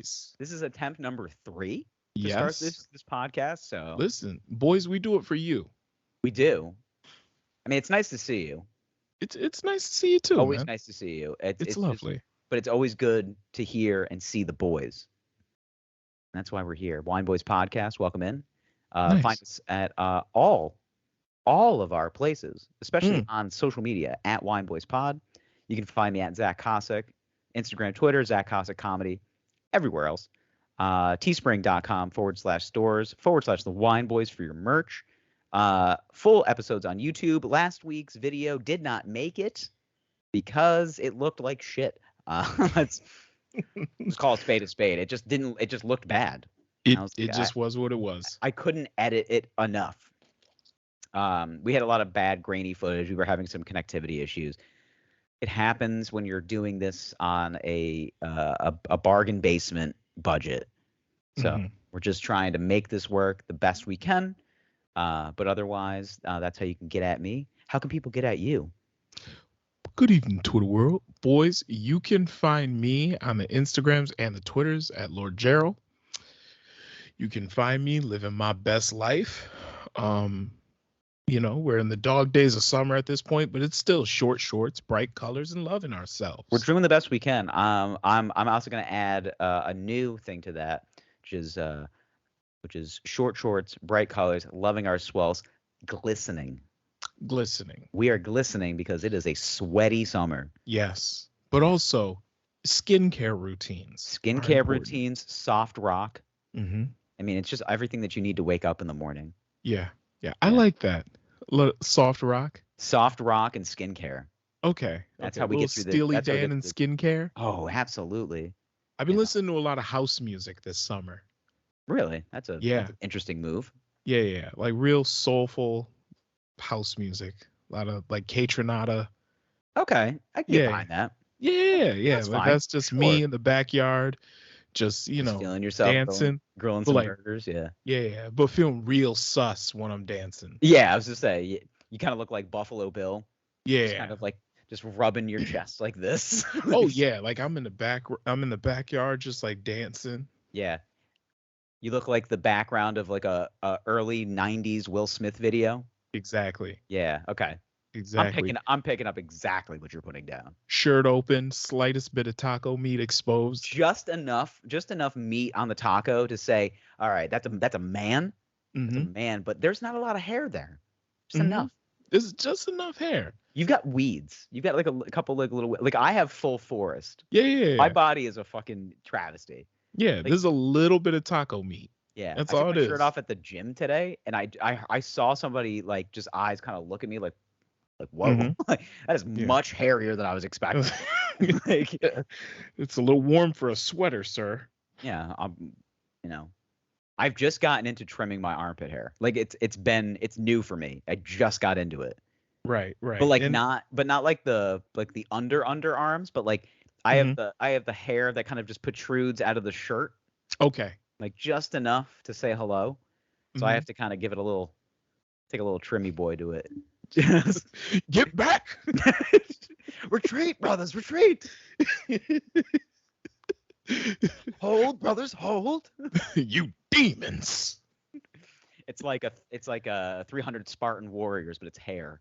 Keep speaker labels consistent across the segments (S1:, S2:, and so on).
S1: Boyz.
S2: This is attempt number 3 to start
S1: Yes.
S2: this podcast. So
S1: Listen, boys, we do it for you.
S2: we do. I mean, it's nice to see you.
S1: It's nice to see you too,
S2: Always
S1: man.
S2: nice to see you.
S1: It's lovely.
S2: But it's always good to hear and see the boys. That's why we're here. Wine Boys Podcast. Welcome in.
S1: Nice.
S2: Find us at all of our places, especially on social media at Wine Boys Pod. You can find me at Zach Cossack, Instagram, Twitter, Zach Cossack Comedy, everywhere else. Teespring.com/stores/ the Wine Boys for your merch. Full episodes on YouTube. Last week's video did not make it because it looked like shit. Let's call a spade a spade. It just didn't. It just looked bad.
S1: It just was what it was.
S2: I couldn't edit it enough. We had a lot of bad grainy footage. We were having some connectivity issues. It happens when you're doing this on a bargain basement budget. So we're just trying to make this work the best we can. But otherwise, that's how you can get at me. How can people get at you?
S1: Good evening, Twitter world. Boys, you can find me on the Instagrams and the Twitters at Lord Gerald. You can find me living my best life. We're in the dog days of summer at this point, but it's still short shorts, bright colors, and loving ourselves.
S2: We're doing the best we can. I'm also going to add a new thing to that, which is short shorts, bright colors, loving our swells, glistening.
S1: Glistening.
S2: We are glistening because it is a sweaty summer.
S1: Yes, but also skincare routines.
S2: Soft rock.
S1: Mm-hmm.
S2: I mean, it's just everything that you need to wake up in the morning.
S1: Yeah. I like that. Soft rock.
S2: Soft rock and skincare.
S1: Okay.
S2: That's how we get through
S1: Steely Dan and skincare.
S2: Oh, absolutely.
S1: I've been listening to a lot of house music this summer.
S2: Really? That's an interesting move.
S1: Yeah. Like real soulful house music. A lot of like K-Tronada.
S2: Okay. I can get behind that.
S1: Yeah. That's just me in the backyard. Just,
S2: feeling yourself,
S1: dancing,
S2: grilling some burgers.
S1: Yeah. But feeling real sus when I'm dancing.
S2: Yeah. I was just saying, you kind of look like Buffalo Bill.
S1: Yeah.
S2: Just kind of like just rubbing your chest like this.
S1: Oh yeah. Like I'm in the backyard, just like dancing.
S2: Yeah. You look like the background of like a early 90s Will Smith video.
S1: Exactly.
S2: Yeah. Okay.
S1: Exactly.
S2: I'm picking up exactly what you're putting down.
S1: Shirt open, slightest bit of taco meat exposed.
S2: Just enough meat on the taco to say, all right, that's a man. That's a man, but there's not a lot of hair there. Just enough.
S1: There's just enough hair.
S2: You've got weeds. You've got like a couple like little like I have full forest.
S1: Yeah.
S2: My body is a fucking travesty.
S1: Yeah, like, there's a little bit of taco meat.
S2: Yeah,
S1: that's all it is. I took my
S2: shirt off at the gym today, and I saw somebody like just eyes kind of look at me like whoa, that is much hairier than I was expecting.
S1: It's a little warm for a sweater, sir.
S2: Yeah, I've just gotten into trimming my armpit hair. Like it's new for me. I just got into it.
S1: Right.
S2: But like not like the underarms, but like I have the hair that kind of just protrudes out of the shirt.
S1: Okay.
S2: Like just enough to say hello. So I have to kind of take a little trimmy boy to it.
S1: Just get back.
S2: Retreat, brothers, retreat. Hold, brothers, hold.
S1: You demons.
S2: It's like a 300 Spartan warriors, but it's hair.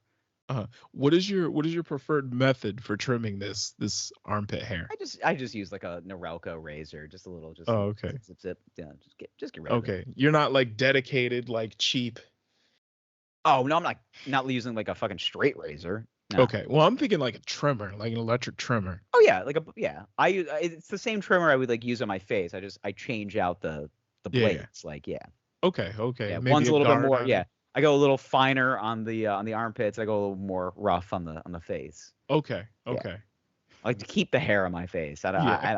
S1: What is your preferred method for trimming this armpit hair?
S2: I just use like a Norelco razor, just a little.
S1: Okay.
S2: Zip. Yeah, just get rid of it.
S1: Okay, you're not like dedicated, like cheap.
S2: Oh no, I'm not using like a fucking straight razor. No.
S1: Okay, well I'm thinking like a trimmer, like an electric trimmer.
S2: Oh yeah, it's the same trimmer I would like use on my face. I change out the blades.
S1: Okay.
S2: Yeah,
S1: maybe
S2: one's a little bit more. Yeah, I go a little finer on the armpits. I go a little more rough on the face.
S1: Okay.
S2: Yeah. I like to keep the hair on my face. I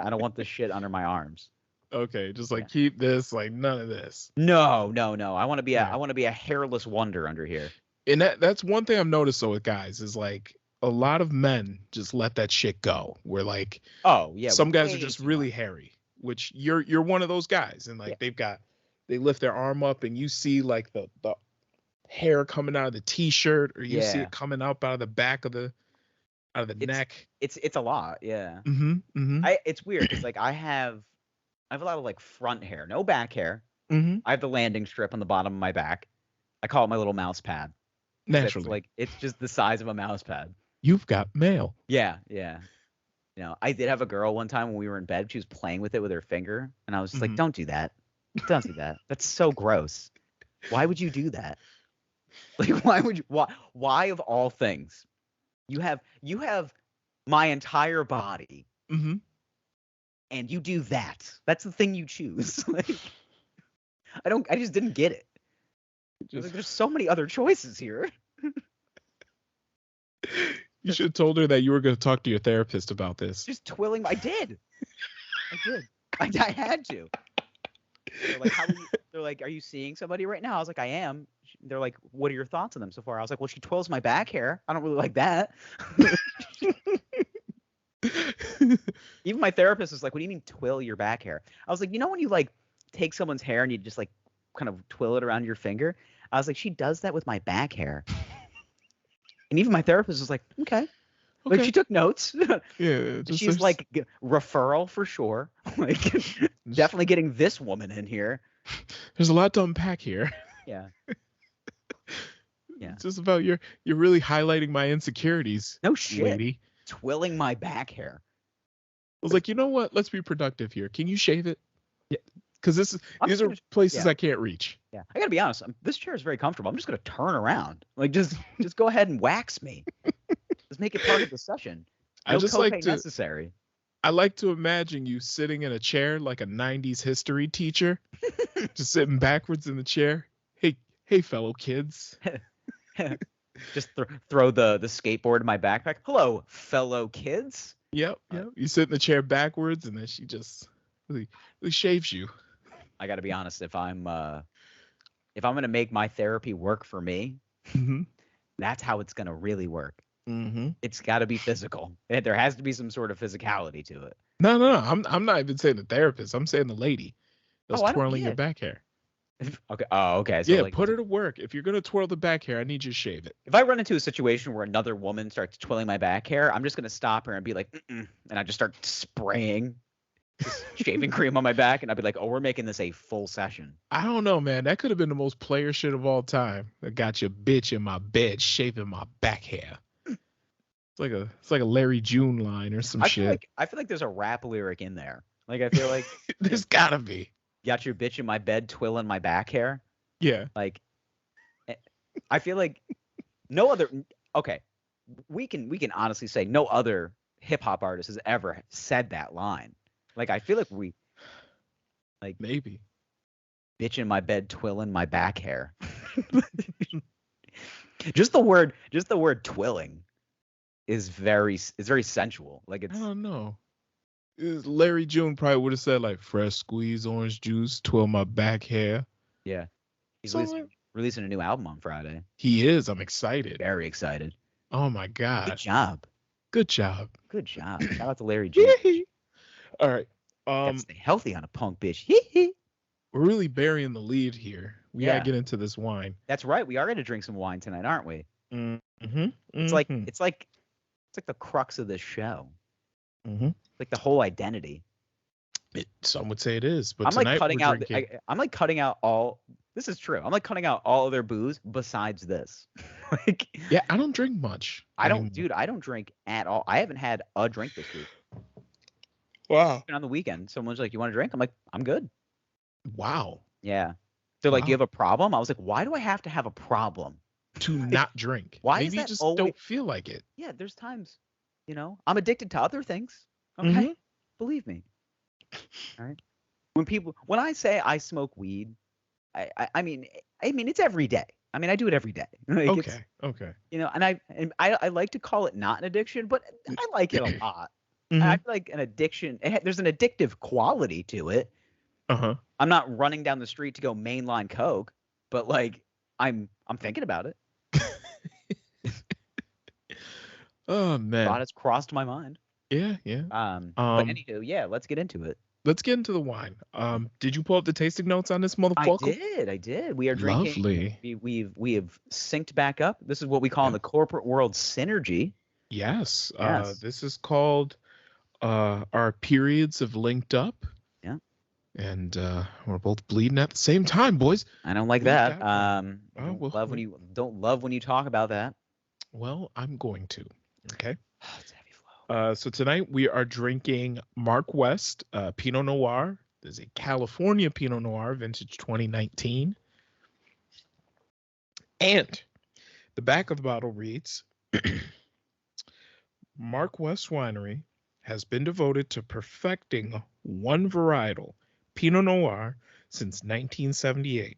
S2: don't want the shit under my arms.
S1: Okay, just keep this, like none of this.
S2: No. I want to be a hairless wonder under here.
S1: And that's one thing I've noticed though with guys is like a lot of men just let that shit go. Where like,
S2: oh yeah,
S1: some guys are just really hairy, which you're one of those guys, and like they lift their arm up and you see like the hair coming out of the t-shirt, or you see it coming up out of the back of the neck.
S2: It's a lot, yeah.
S1: Mm-hmm.
S2: It's weird because like I have I have a lot of like front hair, no back hair.
S1: Mm-hmm.
S2: I have the landing strip on the bottom of my back. I call it my little mouse pad.
S1: Naturally.
S2: It's just the size of a mouse pad.
S1: You've got mail.
S2: Yeah, yeah. You know, I did have a girl one time when we were in bed. She was playing with it with her finger, and I was just like, "Don't do that. Don't do that. That's so gross. Why would you do that? Like, why would you? Why of all things? You have my entire body, and you do that. That's the thing you choose. Like, I just didn't get it. Like, there's so many other choices here.
S1: You should have told her that you were going to talk to your therapist about this.
S2: Just twirling. I did. I had to. They're like, they're like, are you seeing somebody right now? I was like, I am. They're like, what are your thoughts on them so far? I was like, well, she twirls my back hair. I don't really like that. Even my therapist was like, what do you mean twirl your back hair? I was like, you know when you like take someone's hair and you just like kind of twirl it around your finger? I was like, she does that with my back hair. And even my therapist was like, okay. Like, she took notes.
S1: Yeah.
S2: She's like, referral for sure. Like, definitely getting this woman in here.
S1: There's a lot to unpack here.
S2: Yeah. Yeah.
S1: It's just about you're really highlighting my insecurities.
S2: No shit.
S1: Lady.
S2: Twirling my back hair.
S1: I was like, you know what? Let's be productive here. Can you shave it? Yeah. Because these are places I can't reach.
S2: Yeah. I gotta be honest. This chair is very comfortable. I'm just gonna turn around. Like, just go ahead and wax me. Just make it part of the session. No copay necessary.
S1: I like to imagine you sitting in a chair like a 90s history teacher, just sitting backwards in the chair. Hey, fellow kids.
S2: Just throw the skateboard in my backpack. Hello, fellow kids.
S1: Yep. You sit in the chair backwards, and then she just really shaves you.
S2: I got to be honest. If I'm gonna make my therapy work for me, that's how it's gonna really work. It's got to be physical. There has to be some sort of physicality to it.
S1: No. I'm not even saying the therapist. I'm saying the lady that's twirling your back hair.
S2: Okay. Oh, okay. So
S1: yeah, like, put her to work. If you're gonna twirl the back hair, I need you to shave it.
S2: If I run into a situation where another woman starts twirling my back hair, I'm just gonna stop her and be like, and I just start spraying shaving cream on my back, and I'd be like, oh, we're making this a full session.
S1: I don't know, man. That could have been the most player shit of all time. I got your bitch in my bed shaving my back hair. It's like a Larry June line or some shit.
S2: I feel like there's a rap lyric in there. Like, I feel like
S1: there's gotta be.
S2: Got your bitch in my bed twirling my back hair.
S1: Yeah.
S2: Like, I feel like no other. Okay, we can honestly say no other hip hop artist has ever said that line. Like, I feel like
S1: maybe
S2: bitch in my bed twirling my back hair. just the word twirling is very sensual. Like, it's.
S1: I don't know. Larry June probably would have said like fresh squeezed orange juice, twirl my back hair.
S2: Yeah. He's releasing a new album on Friday.
S1: He is. I'm excited.
S2: Very excited.
S1: Oh my God.
S2: Good job. Shout out to Larry June.
S1: All right.
S2: Stay healthy on a punk bitch.
S1: We're really burying the lead here. We gotta get into this wine.
S2: That's right. We are gonna drink some wine tonight, aren't we? It's like the crux of this show. Like the whole identity.
S1: Some would say it is, but
S2: I'm
S1: tonight
S2: like cutting
S1: we're
S2: out.
S1: drinking.
S2: I'm like cutting out all. This is true. I'm like cutting out all other booze besides this. Like,
S1: yeah, I don't drink much.
S2: I don't drink at all. I haven't had a drink this week.
S1: Wow.
S2: On the weekend, someone's like, "You want a drink?" I'm like, "I'm good."
S1: Wow.
S2: Yeah. They're like, "You have a problem?" I was like, "Why do I have to have a problem
S1: to not drink?
S2: Why?
S1: Maybe you just don't feel like it."
S2: Yeah, there's times, I'm addicted to other things. Okay, believe me. All right. When I say I smoke weed, I mean it's every day. I mean, I do it every day. Like,
S1: okay.
S2: And I like to call it not an addiction, but I like it a lot. I feel like an addiction. There's an addictive quality to it. I'm not running down the street to go mainline coke, but like I'm thinking about it.
S1: Oh man,
S2: thought it's crossed my mind.
S1: Yeah.
S2: But anywho, yeah, let's get into it.
S1: Let's get into the wine. Did you pull up the tasting notes on this motherfucker?
S2: I did. We are drinking.
S1: Lovely.
S2: We have synced back up. This is what we call in the corporate world synergy.
S1: Yes. This is called our periods have linked up.
S2: Yeah.
S1: And we're both bleeding at the same time, boys.
S2: I don't like that. Don't love when you talk about that.
S1: Well, I'm going to. Okay. It's heavy flow. So tonight we are drinking Mark West Pinot Noir. There's a California Pinot Noir, vintage 2019. And the back of the bottle reads, Mark West Winery has been devoted to perfecting one varietal, Pinot Noir, since 1978.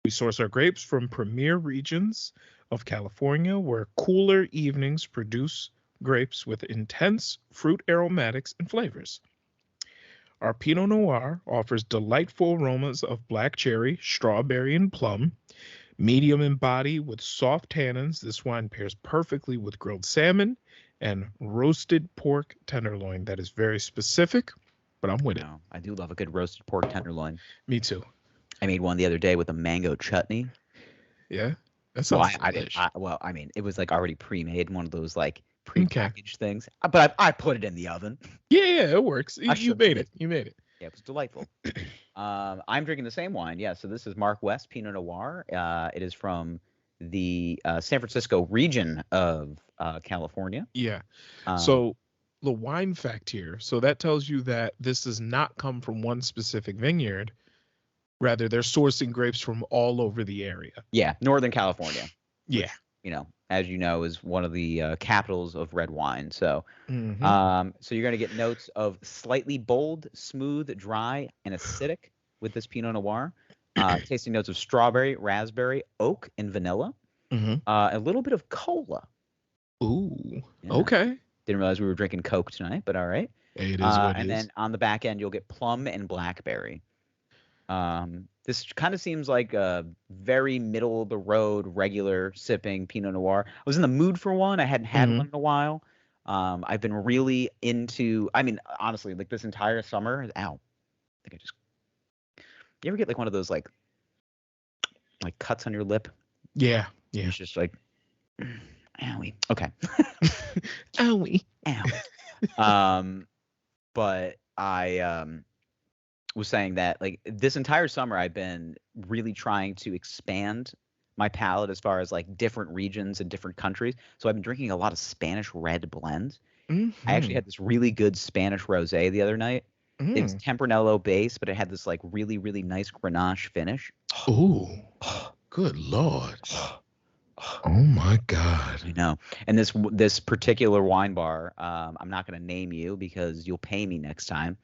S1: We source our grapes from premier regions of California, where cooler evenings produce grapes with intense fruit aromatics and flavors. Our Pinot Noir offers delightful aromas of black cherry, strawberry, and plum. Medium in body with soft tannins, this wine pairs perfectly with grilled salmon and roasted pork tenderloin. That is very specific, but I'm with it.
S2: I do love a good roasted pork tenderloin.
S1: Me too.
S2: I made one the other day with a mango chutney.
S1: Yeah, that sounds
S2: it was like already pre-made, one of those like pre-packaged things. But I put it in the oven.
S1: Yeah, it works. You made it. You made it.
S2: Yeah, it was delightful. I'm drinking the same wine. Yeah, so this is Mark West Pinot Noir. It is from the San Francisco region of California.
S1: Yeah. So the wine fact here. So that tells you that this does not come from one specific vineyard. Rather, they're sourcing grapes from all over the area.
S2: Yeah, Northern California.
S1: Yeah.
S2: Which, as you know, is one of the capitals of red wine. So, so you're going to get notes of slightly bold, smooth, dry, and acidic with this Pinot Noir. Tasting notes of strawberry, raspberry, oak, and vanilla. A little bit of cola.
S1: Ooh. Yeah. Okay.
S2: Didn't realize we were drinking Coke tonight, but all right.
S1: It is what it is.
S2: And then on the back end, you'll get plum and blackberry. This kind of seems like a very middle of the road, regular sipping Pinot Noir. I was in the mood for one. I hadn't had one in a while. I've been really into, honestly, like this entire summer. You ever get like one of those like cuts on your lip?
S1: Yeah.
S2: Yeah. It's just like, owie. Okay.
S1: Owie.
S2: Ow. But I was saying that like this entire summer I've been really trying to expand my palate as far as like different regions and different countries. So I've been drinking a lot of Spanish red blends. I actually had this really good Spanish rosé the other night. It was Tempranillo base, but it had this like really, really nice Grenache finish.
S1: Ooh, good Lord. Oh my God.
S2: I know. And this particular wine bar, I'm not going to name you because you'll pay me next time.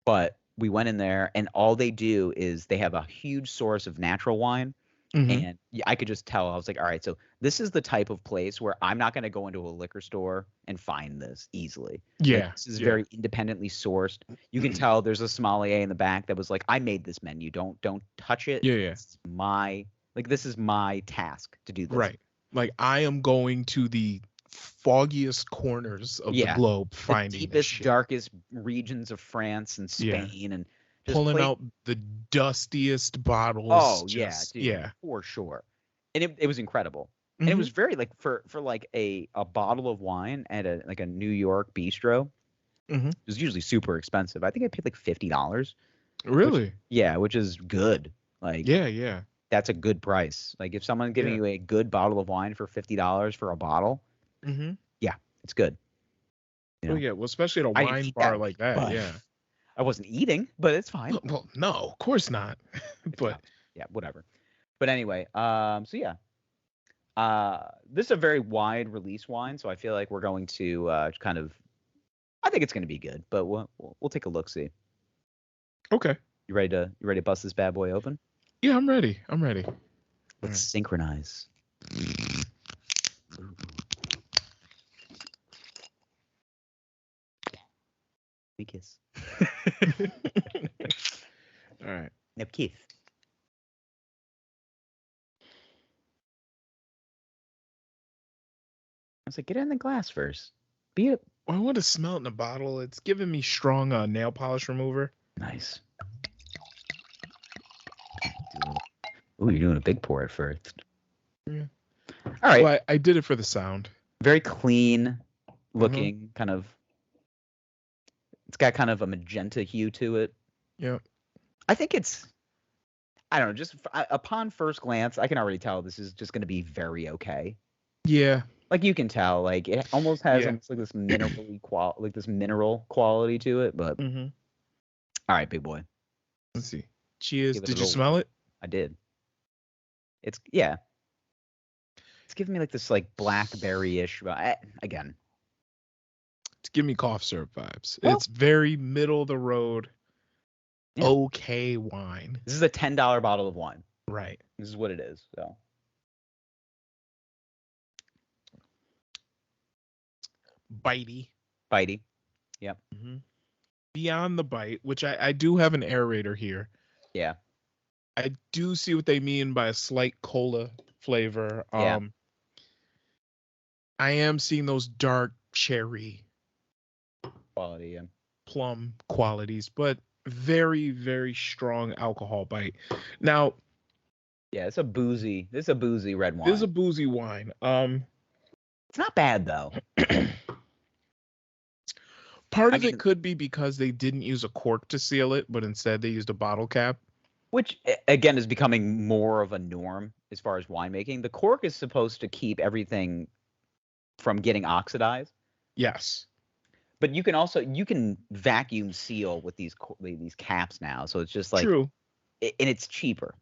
S2: But we went in there, and all they do is they have a huge source of natural wine. And I could just tell. I was like, all right, so this is the type of place where I'm not going to go into a liquor store and find this easily.
S1: Yeah.
S2: Like, this is very independently sourced. You can tell there's a sommelier in the back that was like, I made this menu. Don't touch it.
S1: Yeah.
S2: This is my task to do this.
S1: Right. Like I am going to the foggiest corners of the globe, finding the
S2: deepest, darkest regions of France and Spain, and just
S1: pulling out the dustiest bottles.
S2: Oh, dude, for sure. And it was incredible. And it was very like for like a bottle of wine at a New York bistro. It was usually super expensive. I think I paid like $50.
S1: Really?
S2: Which is good. Like
S1: yeah.
S2: That's a good price. Like if someone's giving you a good bottle of wine for $50 for a bottle, it's good.
S1: Well, especially at a wine bar like that. Yeah.
S2: I wasn't eating, but it's fine.
S1: Well, no, of course not. But
S2: whatever. But anyway, this is a very wide release wine, so I feel like we're going to I think it's going to be good, but we'll take a look. See.
S1: Okay.
S2: You ready to bust this bad boy open?
S1: Yeah, I'm ready.
S2: Let's synchronize. We kiss.
S1: All right.
S2: Now kiss. I was like, get it in the glass first.
S1: Well, I want to smell it in the bottle. It's giving me strong nail polish remover.
S2: Nice. Ooh, you're doing a big pour at first.
S1: Yeah.
S2: All right.
S1: Well, I did it for the sound.
S2: Very clean looking, kind of. It's got kind of a magenta hue to it.
S1: Yeah.
S2: I think it's, I don't know, just upon first glance, I can already tell this is just going to be very okay.
S1: Yeah.
S2: Like you can tell, like it almost has
S1: Yeah.
S2: almost like this mineral quality to it. But
S1: Mm-hmm.
S2: all right, big boy.
S1: Let's see. Cheers.
S2: Give it
S1: Did
S2: a
S1: you
S2: little.
S1: smell it?
S2: I did. It's yeah. It's giving me like this like blackberry-ish. Again,
S1: It's giving me cough syrup vibes.
S2: well,
S1: It's very middle of the road.
S2: yeah.
S1: Okay wine.
S2: This is a $10 bottle of wine.
S1: Right.
S2: This is what it is. So
S1: Bitey.
S2: bitey. Yep.
S1: Mm-hmm. Beyond the bite, which I do have an aerator here.
S2: Yeah.
S1: I do see what they mean by a slight cola flavor.
S2: Yeah.
S1: I am seeing those dark cherry
S2: Quality. Yeah.
S1: plum qualities, but very, very strong alcohol bite. Now,
S2: Yeah, it's a boozy. This is a boozy red wine.
S1: this is a boozy wine.
S2: It's not bad though.
S1: Part of it could be because they didn't use a cork to seal it, but instead they used a bottle cap.
S2: Which again is becoming more of a norm as far as winemaking. The cork is supposed to keep everything from getting oxidized.
S1: Yes.
S2: But you can vacuum seal with these caps now, so it's just like
S1: true,
S2: and it's cheaper.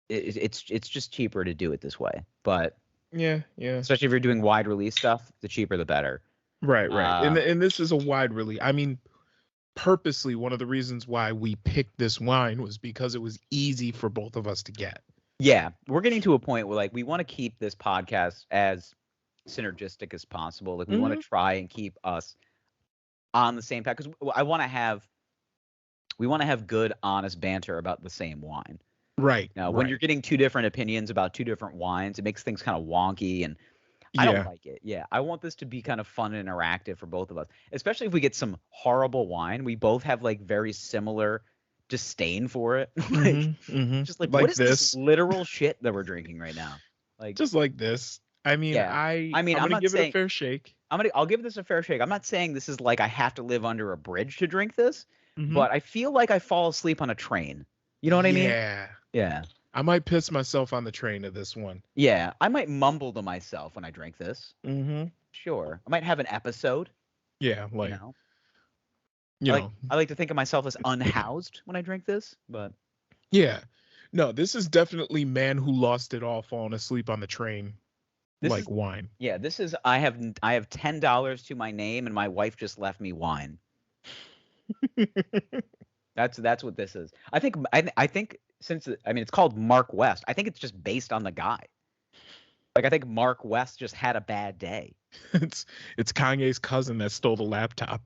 S2: It's just cheaper to do it this way. But
S1: yeah,
S2: especially if you're doing wide release stuff, the cheaper the better.
S1: Right. And this is a wide release. I mean, purposely, one of the reasons why we picked this wine was because it was easy for both of us to get.
S2: Yeah, we're getting to a point where like we want to keep this podcast as synergistic as possible. Like we want to try and keep us on the same path because we want to have good, honest banter about the same wine.
S1: Right.
S2: Now, when you're getting two different opinions about two different wines, it makes things kind of wonky, and I don't like it. Yeah, I want this to be kind of fun and interactive for both of us, especially if we get some horrible wine. We both have like very similar disdain for it. Just like what is this literal shit that we're drinking right now? Like
S1: just like this. I mean, I'm gonna give it a fair shake.
S2: I'll give this a fair shake. I'm not saying this is like I have to live under a bridge to drink this, but I feel like I fall asleep on a train. You know what I mean? Yeah.
S1: I might piss myself on the train of this one.
S2: Yeah, I might mumble to myself when I drink this. Sure. I might have an episode.
S1: Yeah, like
S2: I like to think of myself as unhoused when I drink this, but
S1: yeah. No, this is definitely man who lost it all falling asleep on the train. Wine.
S2: Yeah, this is I have $10 to my name and my wife just left me wine. That's what this is. I think since it's called Mark West, I think it's just based on the guy. Like I think Mark West just had a bad day.
S1: It's Kanye's cousin that stole the laptop.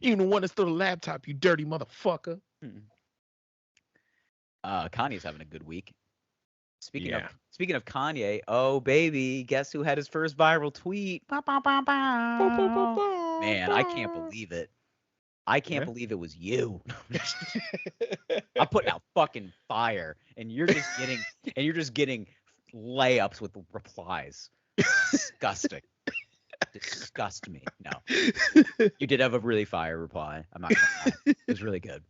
S1: You the one that stole the laptop, you dirty motherfucker.
S2: Kanye's having a good week. Speaking of Kanye, oh baby, guess who had his first viral tweet? Man, I can't believe it. I can't believe it was you. I'm putting out fucking fire, and you're just getting layups with replies. Disgusting. Disgust me. No, you did have a really fire reply. I'm not gonna lie. It was really good.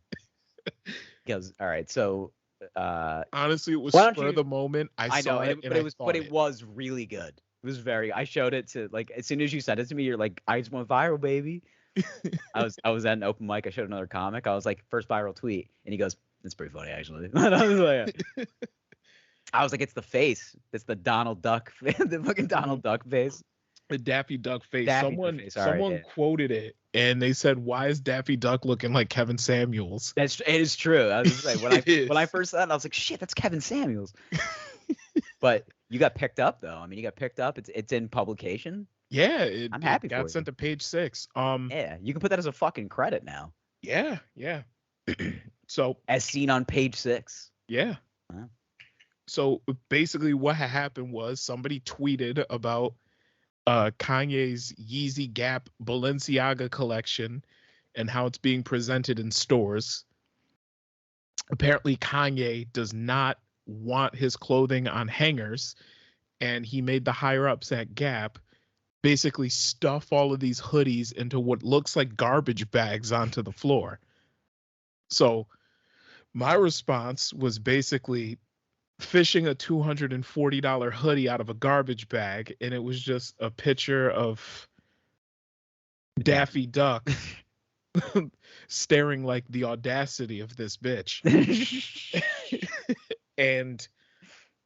S2: Because all right, so
S1: honestly, it was spur of the moment. I saw it,
S2: but it was really good. It was very. I showed it to like as soon as you sent it to me, you're like, I just went viral, baby. I was at an open mic. I showed another comic. I was like, first viral tweet, and he goes, "It's pretty funny, actually." I was like, it's the face. It's the Donald Duck, the fucking Donald Duck face.
S1: The Daffy Duck face. Someone quoted it, and they said, "Why is Daffy Duck looking like Kevin Samuels?"
S2: It is true. I was just like, when I first saw it, I was like, "Shit, that's Kevin Samuels." But you got picked up, though. I mean, you got picked up. It's in publication.
S1: Yeah,
S2: I'm happy
S1: for it. Got sent to Page 6.
S2: Yeah, you can put that as a fucking credit now.
S1: Yeah. So
S2: as seen on Page 6.
S1: Yeah. Wow. So basically, what had happened was somebody tweeted about Kanye's Yeezy Gap Balenciaga collection and how it's being presented in stores. Apparently, Kanye does not want his clothing on hangers, and he made the higher ups at Gap basically stuff all of these hoodies into what looks like garbage bags onto the floor. So my response was basically fishing a $240 hoodie out of a garbage bag, and it was just a picture of Daffy Duck staring like the audacity of this bitch. And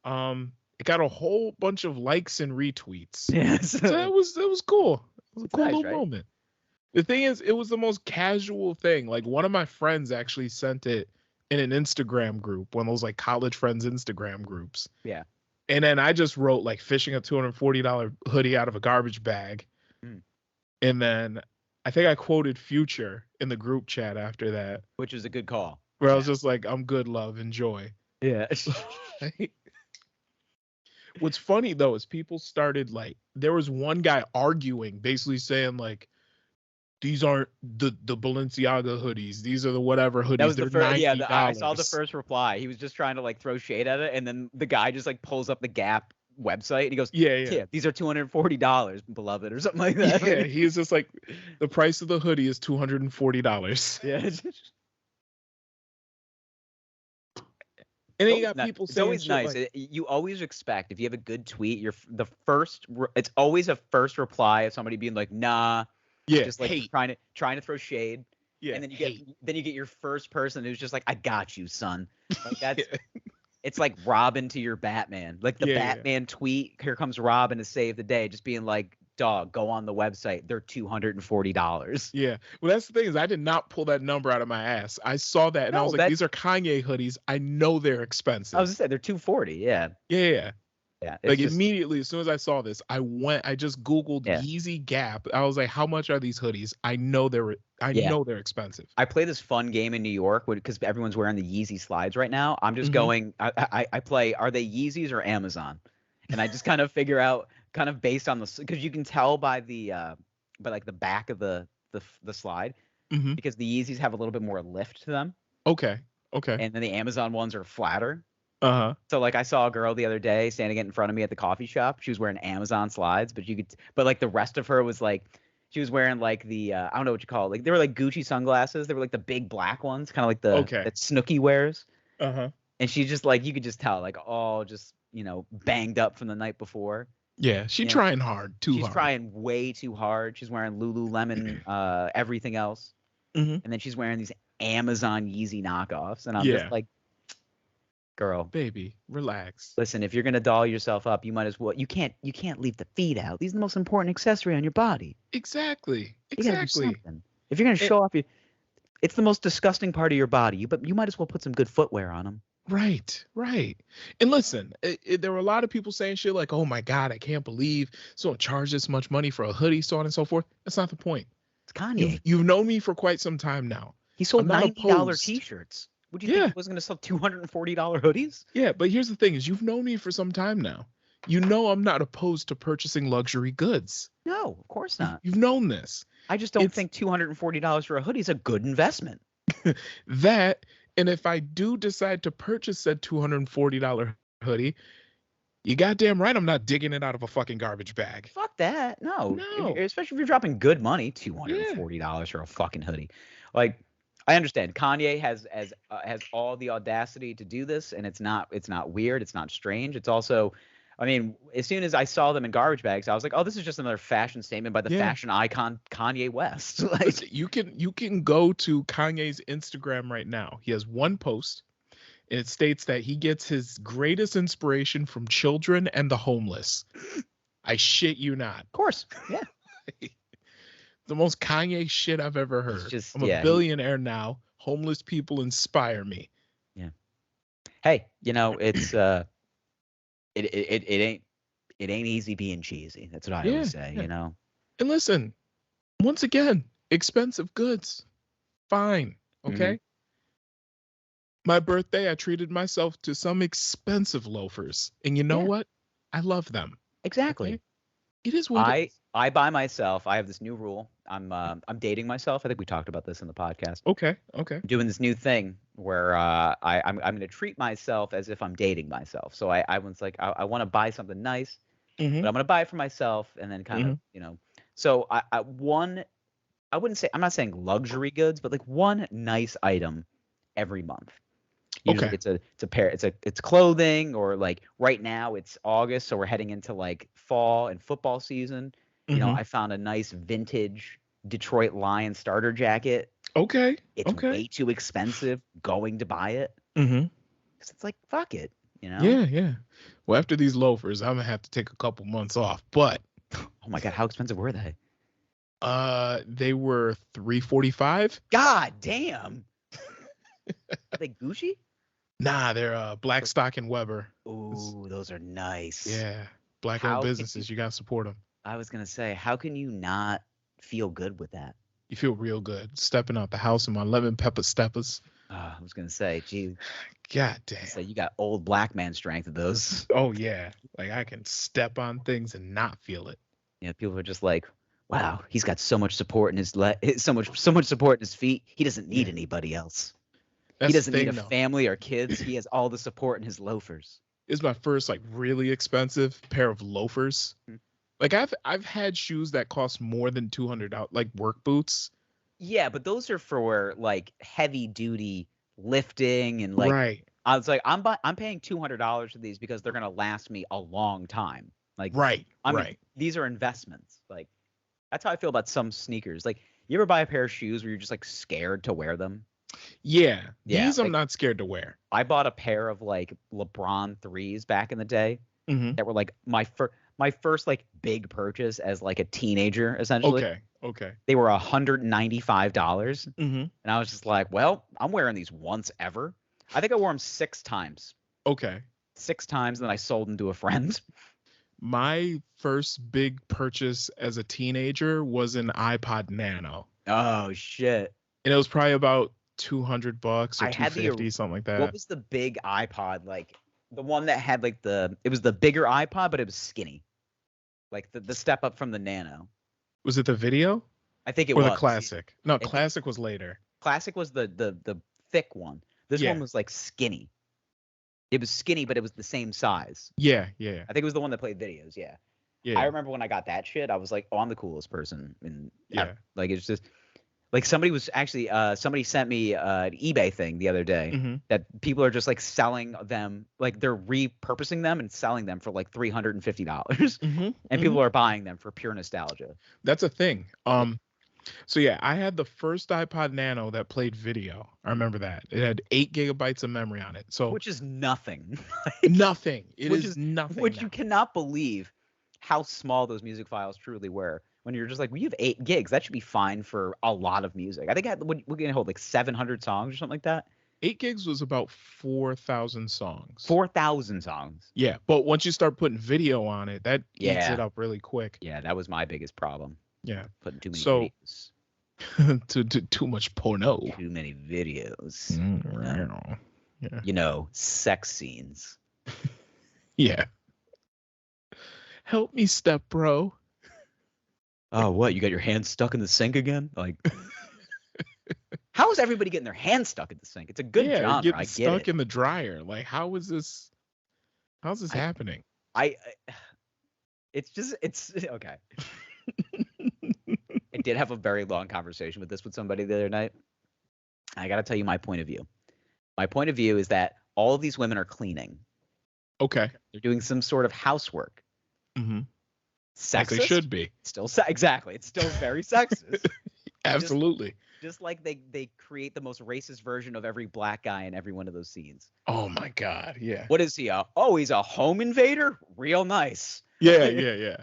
S1: it got a whole bunch of likes and retweets.
S2: Yes.
S1: So that was cool. It was a cool
S2: nice,
S1: little
S2: right?
S1: moment. The thing is, it was the most casual thing. Like, one of my friends actually sent it in an Instagram group, one of those like college friends Instagram groups.
S2: Yeah.
S1: And then I just wrote like fishing a $240 hoodie out of a garbage bag. And then I think I quoted Future in the group chat after that,
S2: which is a good call.
S1: where I was just like, I'm good, love, enjoy.
S2: Yeah.
S1: What's funny though is people started like, there was one guy arguing, basically saying like, these aren't the Balenciaga hoodies. These are the whatever hoodies.
S2: That was the first. Yeah, I saw the
S1: $90.
S2: first reply. He was just trying to like throw shade at it, and then the guy just like pulls up the Gap website and he goes, "Yeah, these are $240, beloved," or something like that.
S1: Yeah, he's just like, the price of the hoodie is $240.
S2: Yeah.
S1: And then you got people saying,
S2: it's always nice.
S1: Like,
S2: you always expect, if you have a good tweet, it's always a first reply of somebody being like, "Nah."
S1: Yeah,
S2: just like trying to throw shade.
S1: Yeah,
S2: and then you get your first person who's just like, "I got you, son." Like that's it's like Robin to your Batman. Like the Batman tweet, "Here comes Robin to save the day," just being like, "Dog, go on the website. They're $240."
S1: Yeah. Well, that's the thing, is I did not pull that number out of my ass. I saw that and I was like, these are Kanye hoodies. I know they're expensive.
S2: I was gonna say they're $240. Yeah.
S1: Yeah.
S2: Yeah.
S1: Like immediately, as soon as I saw this, I just Googled Yeezy Gap. I was like, how much are these hoodies? I know they're expensive.
S2: I play this fun game in New York because everyone's wearing the Yeezy slides right now. I'm just going, I play, are they Yeezys or Amazon? And I just kind of figure out, kind of based on because you can tell by the like the back of the slide, because the Yeezys have a little bit more lift to them.
S1: Okay.
S2: And then the Amazon ones are flatter.
S1: So
S2: like I saw a girl the other day standing in front of me at the coffee shop. She was wearing Amazon slides, but like the rest of her was like, she was wearing like the I don't know what you call it. Like they were like Gucci sunglasses. They were like the big black ones, kind of like that Snooki wears. And she just like, you could just tell like all just, banged up from the night before.
S1: Yeah, she's trying hard.
S2: She's trying way too hard. She's wearing Lululemon, everything else. And then she's wearing these Amazon Yeezy knockoffs. And I'm just like, girl,
S1: baby, relax.
S2: Listen, if you're gonna doll yourself up, you might as well. You can't leave the feet out. These are the most important accessory on your body.
S1: Exactly.
S2: If you're gonna show off it's the most disgusting part of your body. But you might as well put some good footwear on them.
S1: Right. And listen, there were a lot of people saying shit like, "Oh my God, I can't believe someone charged this much money for a hoodie, so on and so forth." That's not the point.
S2: It's Kanye.
S1: You've known me for quite some time now.
S2: He sold $90 T-shirts. Would you think he was going to sell $240 hoodies?
S1: Yeah, but here's the thing: is you've known me for some time now. You know I'm not opposed to purchasing luxury goods.
S2: No, of course not.
S1: You've known this.
S2: I just don't think $240 for a hoodie is a good investment.
S1: That, and if I do decide to purchase that $240 hoodie, you goddamn right I'm not digging it out of a fucking garbage bag.
S2: Fuck that. No. Especially if you're dropping good money, $240 for a fucking hoodie. Like, I understand Kanye has all the audacity to do this, and it's not weird, it's not strange. It's also, I mean, as soon as I saw them in garbage bags, I was like, oh, this is just another fashion statement by the fashion icon Kanye West. Like,
S1: listen, you can go to Kanye's Instagram right now. He has one post, and it states that he gets his greatest inspiration from children and the homeless. I shit you not.
S2: Of course, yeah.
S1: The most Kanye shit I've ever heard. I'm a billionaire now. Homeless people inspire me.
S2: Yeah. Hey, it's it ain't easy being cheesy. That's what I always say, And
S1: listen, once again, expensive goods. Fine. Okay. My birthday, I treated myself to some expensive loafers. And you know what? I love them.
S2: Exactly.
S1: Okay? It is what it is.
S2: I buy myself. I have this new rule. I'm dating myself. I think we talked about this in the podcast.
S1: Okay.
S2: I'm doing this new thing where I'm going to treat myself as if I'm dating myself. So I was like, I want to buy something nice, but I'm gonna buy it for myself and then kind of, you know. So I wouldn't say, I'm not saying luxury goods, but like one nice item every month. Usually it's a pair, it's clothing, or like right now it's August, so we're heading into like fall and football season. You know, I found a nice vintage Detroit Lions starter jacket.
S1: Okay.
S2: It's way too expensive going to buy it. Because it's like, fuck it, you know?
S1: Yeah, yeah. Well, after these loafers, I'm gonna have to take a couple months off. But
S2: oh my god, how expensive were they?
S1: They were $345.
S2: God damn. Are they Gucci?
S1: Nah, they're Blackstock and Weber.
S2: Ooh, those are nice.
S1: Yeah, black-owned businesses. You gotta support them.
S2: I was gonna say, how can you not feel good with that?
S1: You feel real good stepping out the house in my lemon pepper steppers.
S2: I was gonna say, gee,
S1: god damn.
S2: So you got old black man strength of those.
S1: Oh yeah, like I can step on things and not feel it.
S2: Yeah, people are just like, wow, he's got so much support in his so much support in his feet. He doesn't need anybody else. He doesn't need a family or kids. He has all the support in his loafers.
S1: It's my first like really expensive pair of loafers. Like I've had shoes that cost more than $200, like work boots.
S2: Yeah, but those are for like heavy duty lifting and like. Right. I was like, I'm paying $200 for these because they're gonna last me a long time. Like.
S1: Right.
S2: These are investments. Like, that's how I feel about some sneakers. Like, you ever buy a pair of shoes where you're just like scared to wear them?
S1: Yeah. These I'm not scared to wear.
S2: I bought a pair of like LeBron 3s back in the day that were like my first like big purchase as like a teenager, essentially.
S1: Okay.
S2: They were $195. And I was just like, well, I'm wearing these once ever. I think I wore them 6 times.
S1: Okay.
S2: 6 times, and then I sold them to a friend.
S1: My first big purchase as a teenager was an iPod Nano.
S2: Oh shit.
S1: And it was probably about $200 or $250, something like that.
S2: What was the big iPod? Like the one that had like it was the bigger iPod, but it was skinny. Like the step up from the Nano.
S1: Was it the video?
S2: I think it was.
S1: Or the Classic? No, Classic was later.
S2: Classic was the thick one. This one was like skinny. It was skinny, but it was the same size.
S1: Yeah.
S2: I think it was the one that played videos. Yeah. I remember when I got that shit, I was like, oh, I'm the coolest person. And like, it's just like somebody sent me an eBay thing the other day that people are just like selling them, like they're repurposing them and selling them for like $350. And people are buying them for pure nostalgia.
S1: That's a thing. So yeah, I had the first iPod Nano that played video. I remember that. It had 8 gigabytes of memory on it. So
S2: which is nothing.
S1: Nothing. It is nothing.
S2: Which you cannot believe how small those music files truly were. When you're just like, well, you have 8 gigs. That should be fine for a lot of music. I think we're going to hold like 700 songs or something like that.
S1: 8 gigs was about 4,000 songs.
S2: 4,000 songs.
S1: Yeah, but once you start putting video on it, that eats it up really quick.
S2: Yeah, that was my biggest problem.
S1: Yeah.
S2: Putting too many
S1: videos. too much porno.
S2: Too many videos.
S1: Yeah.
S2: You know, sex scenes.
S1: Yeah. Help me, step bro.
S2: Oh, what? You got your hands stuck in the sink again? Like, how is everybody getting their hands stuck in the sink? It's a good genre.
S1: Getting
S2: I get
S1: stuck in the dryer. Like, how's this happening?
S2: It's okay. I did have a very long conversation with somebody the other night. I got to tell you my point of view. My point of view is that all of these women are cleaning.
S1: Okay.
S2: They're doing some sort of housework. Sexist?
S1: Like they should be.
S2: Still exactly. It's still very sexist.
S1: Absolutely.
S2: Just like they create the most racist version of every black guy in every one of those scenes.
S1: Oh my God. Yeah.
S2: What is he? He's a home invader? Real nice.
S1: Yeah.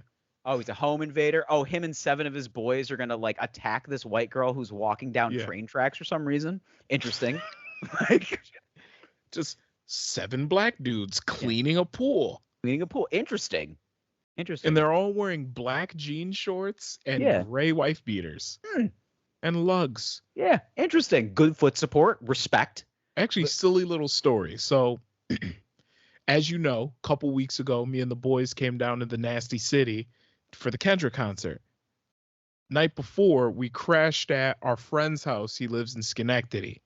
S2: Oh, he's a home invader. Oh, him and 7 of his boys are gonna like attack this white girl who's walking down train tracks for some reason. Interesting. Like,
S1: just 7 black dudes cleaning a pool.
S2: Interesting.
S1: And they're all wearing black jean shorts and gray wife beaters and lugs.
S2: Yeah, interesting. Good foot support. Respect.
S1: Actually, silly little story. So, as you know, a couple weeks ago, me and the boys came down to the Nasty City for the Kendrick concert. Night before, we crashed at our friend's house. He lives in Schenectady.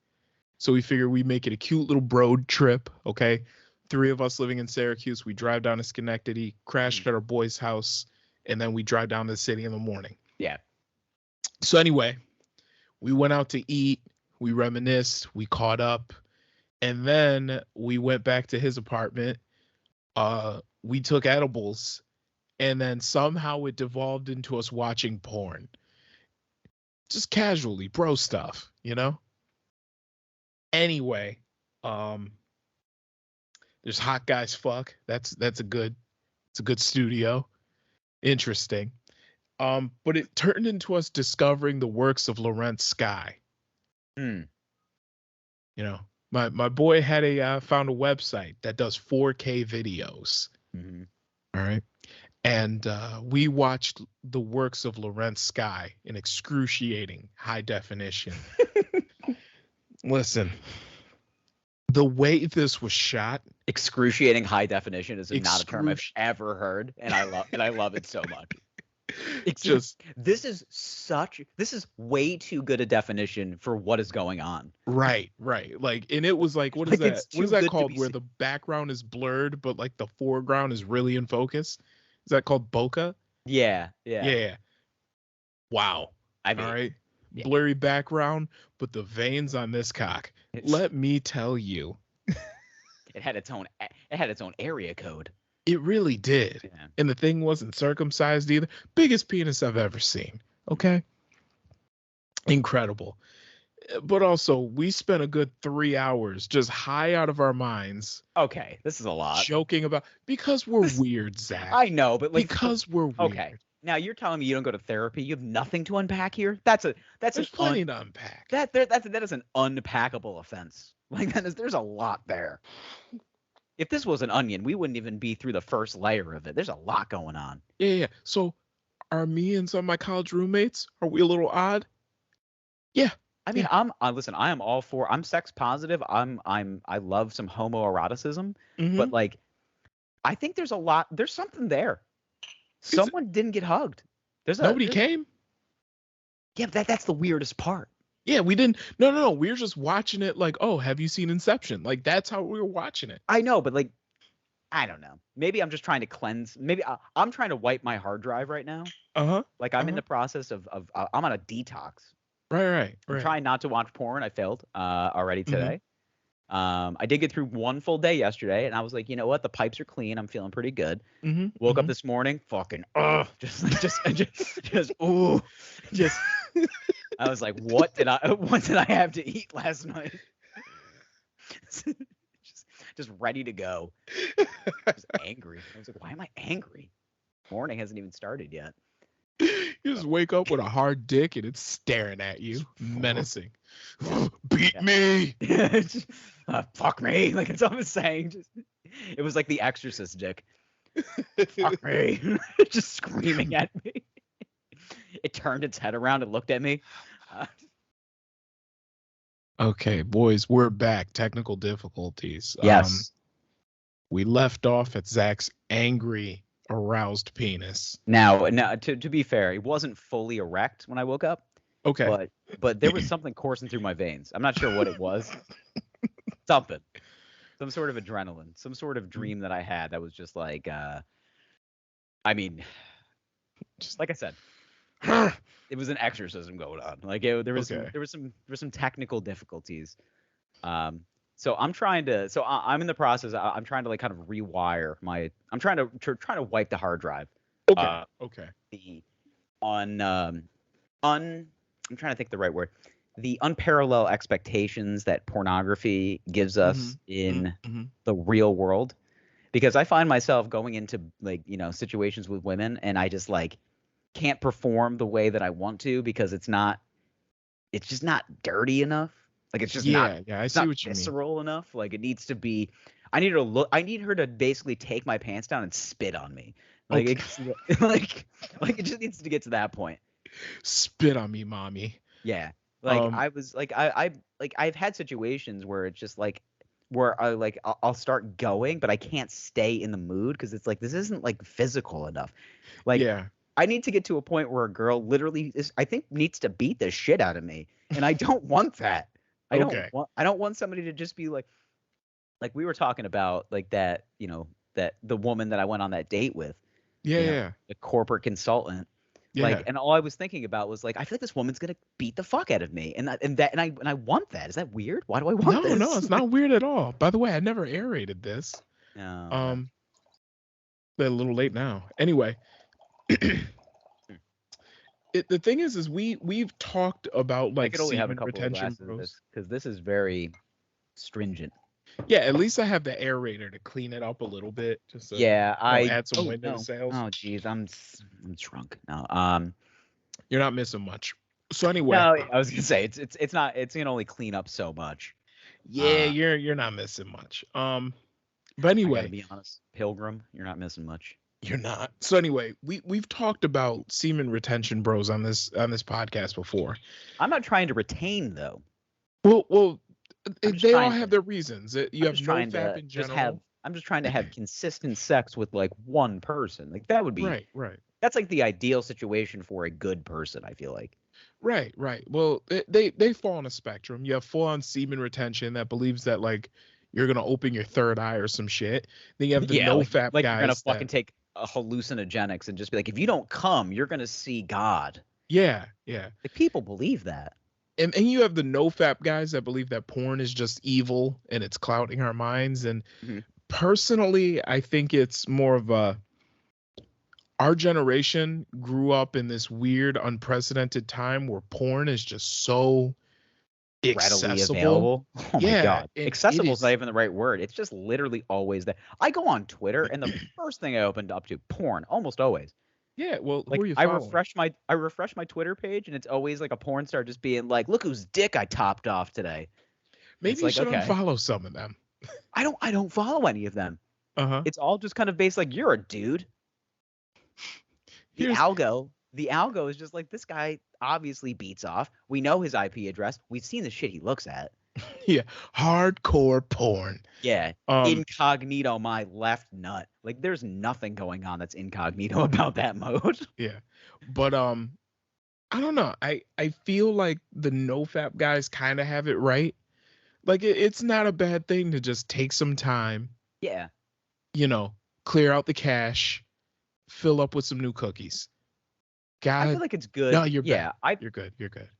S1: So we figured we'd make it a cute little road trip, okay? 3 of us living in Syracuse. We drive down to Schenectady, crash at our boy's house, and then we drive down to the city in the morning.
S2: Yeah.
S1: So anyway, we went out to eat, we reminisced, we caught up, and then we went back to his apartment. We took edibles, and then somehow it devolved into us watching porn. Just casually, bro stuff, you know? Anyway, there's Hot Guys Fuck. That's a good studio. Interesting. But it turned into us discovering the works of Laurent Sky. You know, my boy had found a website that does 4K videos. All right. And we watched the works of Laurent Sky in excruciating high definition. Listen, the way this was shot,
S2: excruciating high definition is not a term I've ever heard, and I love it so much. This is way too good a definition for what is going on.
S1: Right. Like, and it was like, what is that? What is that called? Where the background is blurred, but like the foreground is really in focus. Is that called bokeh? Yeah. Wow. All right. Yeah. Blurry background, but the veins on this cock. Let me tell you,
S2: it had its own area code.
S1: It really did. Yeah. And the thing wasn't circumcised either. Biggest penis I've ever seen. Okay. Incredible. But also, we spent a good 3 hours just high out of our minds.
S2: Okay, this is a lot.
S1: Joking about, because we're weird, Zach.
S2: I know, but like,
S1: because we're weird.
S2: Okay. Now you're telling me you don't go to therapy? You have nothing to unpack here? There's
S1: plenty to unpack.
S2: That is an unpackable offense. Like there's a lot there. If this was an onion, we wouldn't even be through the first layer of it. There's a lot going on.
S1: Yeah. So, are me and some of my college roommates, are we a little odd? Yeah.
S2: I mean, listen, I am all for. I'm sex positive. I love some homoeroticism, but like, I think there's something there. Someone didn't get hugged.
S1: Nobody came.
S2: Yeah, that's the weirdest part.
S1: Yeah, we didn't. No. We were just watching it like, oh, have you seen Inception? Like, that's how we were watching it.
S2: I know, but like, I don't know. Maybe I'm just trying to cleanse. Maybe I'm trying to wipe my hard drive right now. Like I'm in the process of I'm on a detox.
S1: Right.
S2: I'm trying not to watch porn. I failed already today. I did get through one full day yesterday, and I was like, you know what? The pipes are clean. I'm feeling pretty good. Woke up this morning, fucking, just. I was like, what did I have to eat last night? just ready to go. I was angry. I was like, why am I angry? Morning hasn't even started yet.
S1: You just wake up with a hard dick and it's staring at you, menacing. Beat me.
S2: Fuck me. Like it's almost saying. It was like the Exorcist dick. Fuck me. Just screaming at me. It turned its head around and looked at me.
S1: Okay, boys, we're back. Technical difficulties.
S2: Yes.
S1: We left off at Zach's angry, aroused penis.
S2: Now, to be fair, it wasn't fully erect when I woke up.
S1: Okay.
S2: But there was something coursing through my veins. I'm not sure what it was. Something. Some sort of adrenaline. Some sort of dream that I had that was just like, just like I said, it was an exorcism going on. Like there was some technical difficulties. So I'm trying to. So I'm in the process. I'm trying to like kind of rewire my. I'm trying to wipe the hard drive.
S1: Okay.
S2: I'm trying to think the right word. The unparalleled expectations that pornography gives us in the real world, because I find myself going into like situations with women and I just like can't perform the way that I want to because it's just not dirty enough. Like it's just not visceral enough. Like it needs to be. I need her to basically take my pants down and spit on me. Like it just needs to get to that point.
S1: Spit on me, mommy.
S2: Yeah. Like I was like I've had situations where it's just like where I'll start going, but I can't stay in the mood because it's like this isn't like physical enough. Like I need to get to a point where a girl literally needs to beat the shit out of me, and I don't want that. I don't want somebody to just be like, like we were talking about like that, that the woman that I went on that date with,
S1: Yeah.
S2: the corporate consultant. Like,
S1: Yeah.
S2: and all I was thinking about was like, I feel like this woman's gonna beat the fuck out of me, and I want that. Is that weird? Why do I want
S1: No,
S2: this?
S1: it's not weird at all. By the way, I never aerated this.
S2: No.
S1: They're a little late now. Anyway, the thing is we've talked about
S2: I
S1: like
S2: could only have a
S1: semen
S2: couple of
S1: retention
S2: glasses of
S1: bros.
S2: this because this is very stringent.
S1: Yeah, at least I have the aerator to clean it up a little bit, just to
S2: Yeah,
S1: add some wind to the
S2: no.
S1: sails.
S2: Oh, geez, I'm shrunk. No,
S1: You're not missing much. So anyway,
S2: no, I was gonna say it's not. It's gonna only clean up so much.
S1: yeah, you're not missing much. But anyway,
S2: I gotta be honest, Pilgrim, you're not missing much.
S1: You're not. So anyway, we've talked about semen retention bros on this podcast before.
S2: I'm not trying to retain though.
S1: Well, they all have their reasons. You have no fap in general.
S2: I'm just trying to have consistent sex with like one person. Like that would be
S1: right.
S2: That's like the ideal situation for a good person, I feel like.
S1: Right. Well, they fall on a spectrum. You have full-on semen retention that believes that like you're gonna open your third eye or some shit. Then you have the no fap
S2: like
S1: guys.
S2: You're gonna fucking take hallucinogenics and just be like, if you don't come, you're gonna see God.
S1: Yeah.
S2: Like people believe that.
S1: And you have the no fap guys that believe that porn is just evil and it's clouding our minds. And personally, I think it's more of our generation grew up in this weird, unprecedented time where porn is just so accessible.
S2: Readily available. Oh my God. Accessible is not even the right word. It's just literally always there. I go on Twitter and the first thing I opened up to porn, almost always.
S1: Yeah, well,
S2: like
S1: who are you
S2: I
S1: following?
S2: refresh my Twitter page and it's always like a porn star just being like, look whose dick I topped off today.
S1: Maybe you should unfollow some of them.
S2: I don't follow any of them. It's all just kind of based like, you're a dude. The algo is just like, this guy obviously beats off. We know his IP address. We've seen the shit he looks at.
S1: Yeah, hardcore porn.
S2: Yeah, incognito my left nut. Like there's nothing going on that's incognito about that mode.
S1: Yeah, but I don't know. I feel like the nofap guys kind of have it right. Like it's not a bad thing to just take some time.
S2: Yeah.
S1: Clear out the cache, fill up with some new cookies.
S2: I feel like it's good.
S1: No, you're bad. You're good.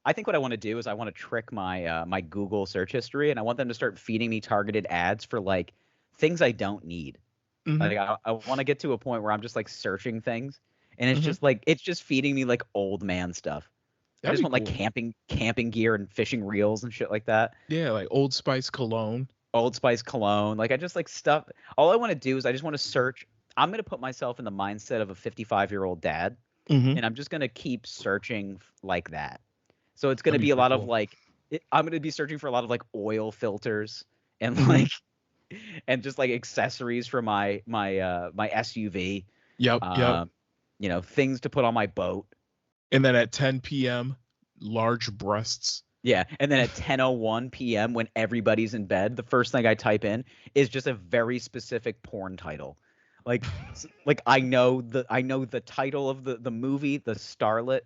S2: I think what I want to do is I want to trick my my Google search history, and I want them to start feeding me targeted ads for like things I don't need. Like I want to get to a point where I'm just like searching things, and it's just like it's just feeding me like old man stuff. I just want like camping gear and fishing reels and shit like that.
S1: Yeah, like Old Spice cologne.
S2: Like I just like stuff. All I want to do is I just want to search. I'm gonna put myself in the mindset of a 55-year-old dad. And I'm just going to keep searching like that. So it's going to be a lot of like, I'm going to be searching for a lot of like oil filters and like, and just like accessories for my SUV.
S1: Yep.
S2: Things to put on my boat.
S1: And then at 10 p.m., large breasts.
S2: Yeah. And then at 10:01 p.m. when everybody's in bed, the first thing I type in is just a very specific porn title. Like I know the title of the movie, the starlet.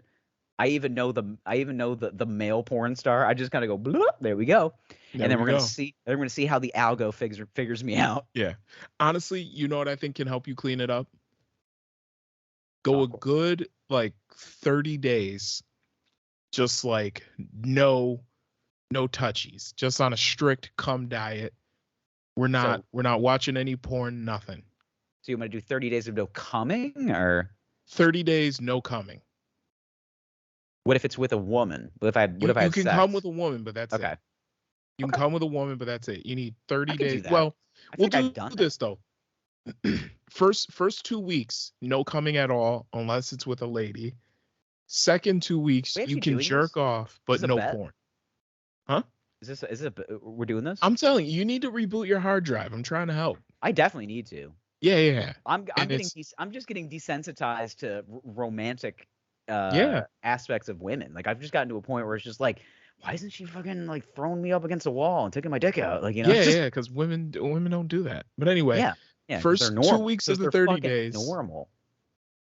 S2: I even know the male porn star. I just kind of go bloop, there we go. And then we're gonna see how the algo figures me out.
S1: Yeah. Honestly, you know what I think can help you clean it up? Go a good like 30 days, just like no touchies, just on a strict cum diet. We're not watching any porn, nothing.
S2: So you want to do 30 days of no coming, or
S1: 30 days no coming?
S2: What if it's with a woman? What if I had
S1: You can
S2: sex?
S1: come with a woman, but that's it. You can come with a woman, but that's it. You need 30 days. Well, we'll do this though. First 2 weeks, no coming at all, unless it's with a lady. Second 2 weeks, you can jerk off, but no porn. Huh?
S2: Is this we're doing this?
S1: I'm telling you, you need to reboot your hard drive. I'm trying to help.
S2: I definitely need to.
S1: Yeah.
S2: I'm just getting desensitized to romantic aspects of women. Like I've just gotten to a point where it's just like, why isn't she fucking like throwing me up against a wall and taking my dick out? Like,
S1: Yeah, because women don't do that. But anyway, first 2 weeks of the 30 days.
S2: Normal.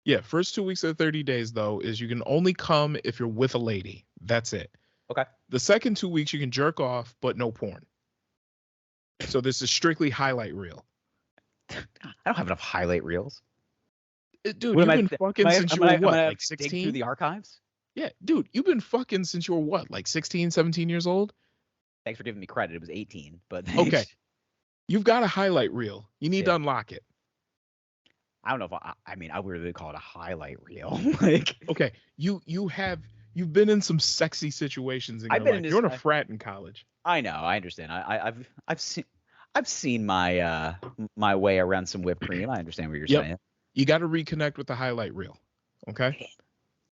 S1: Yeah, first 2 weeks of the 30 days though is you can only come if you're with a lady. That's it.
S2: Okay.
S1: The second 2 weeks you can jerk off, but no porn. So this is strictly highlight reel.
S2: I don't have enough highlight reels.
S1: Dude, you've been fucking since you were what, like 16?
S2: Dig through the archives?
S1: Yeah, dude, you've been fucking since you were what, like 16, 17 years old?
S2: Thanks for giving me credit. It was 18, but
S1: okay. You've got a highlight reel. You need to unlock it.
S2: I don't know if I would really call it a highlight reel. Like,
S1: okay, you've been in some sexy situations in your life. You're in a frat in college.
S2: I know, I understand. I've seen my my way around some whipped cream. I understand what you're saying.
S1: You got to reconnect with the highlight reel. Okay.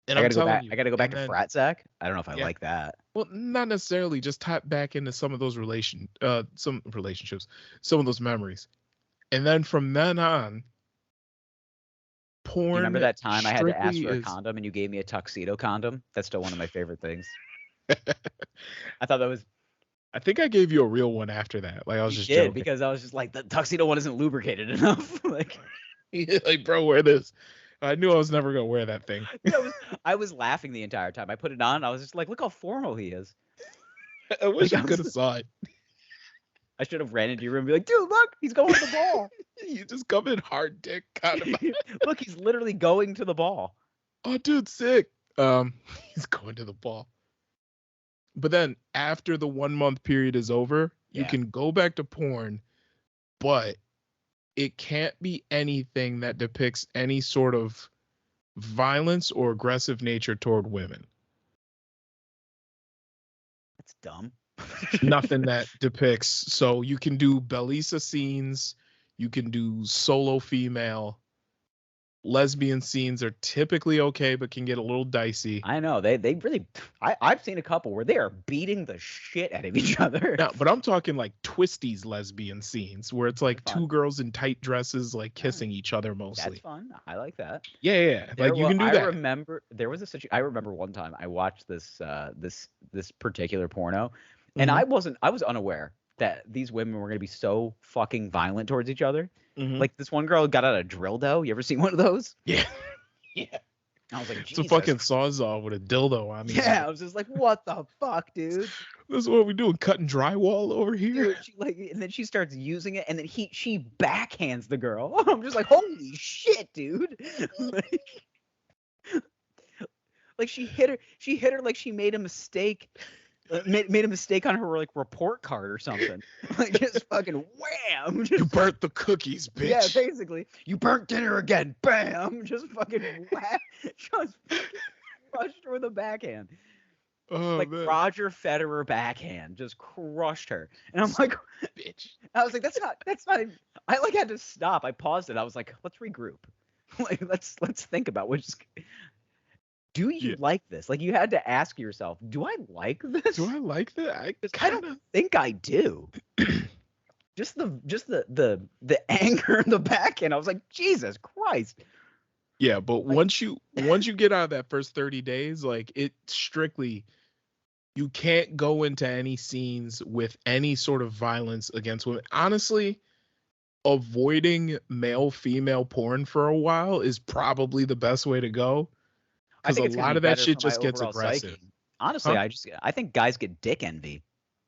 S2: And I got to go back to frat Zach. I don't know if I like that.
S1: Well, not necessarily. Just tap back into some of those some relationships, some of those memories, and then from then on, porn.
S2: You remember that time I had to ask for a condom and you gave me a tuxedo condom? That's still one of my favorite things. I thought that was.
S1: I think I gave you a real one after that. Like I was joking.
S2: Because I was just like, the tuxedo one isn't lubricated enough. Like,
S1: bro, wear this. I knew I was never gonna wear that thing.
S2: I was laughing the entire time. I put it on. I was just like, look how formal he is.
S1: I wish I could have saw it.
S2: I should have ran into your room and be like, dude, look, he's going to the ball.
S1: You just come in hard dick kind of.
S2: Look, he's literally going to the ball.
S1: Oh, dude, sick. He's going to the ball. But then after the 1 month period is over, you can go back to porn, but it can't be anything that depicts any sort of violence or aggressive nature toward women.
S2: That's dumb.
S1: Nothing that depicts. So you can do Belisa scenes, you can do solo female. Lesbian scenes are typically okay, but can get a little dicey.
S2: I know they really. I've seen a couple where they are beating the shit out of each other.
S1: No, but I'm talking like twisties lesbian scenes where it's like two girls in tight dresses like kissing each other mostly.
S2: That's fun. I like that.
S1: Yeah. Like you can do that.
S2: I remember there was a situation. I remember one time I watched this particular porno, and I was unaware that these women were going to be so fucking violent towards each other. Mm-hmm. Like this one girl got out a dildo. You ever seen one of those?
S1: Yeah.
S2: I was like,
S1: it's a fucking sawzall with a dildo on it.
S2: Yeah, I was just like, what the fuck, dude?
S1: This is what we doing, cutting drywall over here.
S2: Dude, and then she starts using it, and then she backhands the girl. I'm just like, holy shit, dude! like she hit her like she made a mistake. Made a mistake on her like report card or something. Like just fucking wham!
S1: You burnt the cookies, bitch.
S2: Yeah, basically. You burnt dinner again. Bam! Just fucking wham! Just crushed her with a backhand.
S1: Oh,
S2: like
S1: man.
S2: Roger Federer backhand just crushed her. And I'm like, bitch. I was like, that's not even, I like had to stop. I paused it. I was like, let's regroup. Like let's think about which. Do you like this? Like you had to ask yourself, do I like this?
S1: Do I like that?
S2: I don't think I do. just the anger in the back end. I was like, Jesus Christ.
S1: Yeah, but like, once you get out of that first 30 days, like it strictly, you can't go into any scenes with any sort of violence against women. Honestly, avoiding male-female porn for a while is probably the best way to go. Because a lot of that shit just gets aggressive.
S2: Psyche. Honestly, I think guys get dick envy.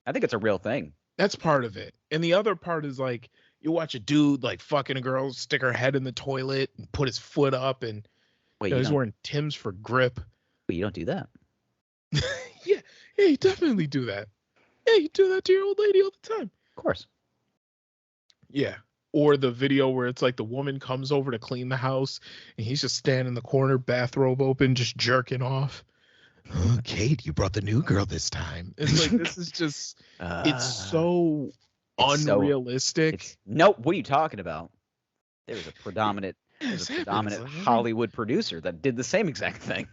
S2: I think it's a real thing.
S1: That's part of it. And the other part is like you watch a dude like fucking a girl, stick her head in the toilet and put his foot up and he's wearing Tim's for grip.
S2: But you don't do that.
S1: Yeah, you definitely do that. Yeah, you do that to your old lady all the time.
S2: Of course.
S1: Yeah. Or the video where it's like the woman comes over to clean the house and he's just standing in the corner, bathrobe open, just jerking off. Oh, Kate, you brought the new girl this time. It's like, this is just, it's so unrealistic.
S2: Nope. What are you talking about? There was a predominant Hollywood producer that did the same exact thing.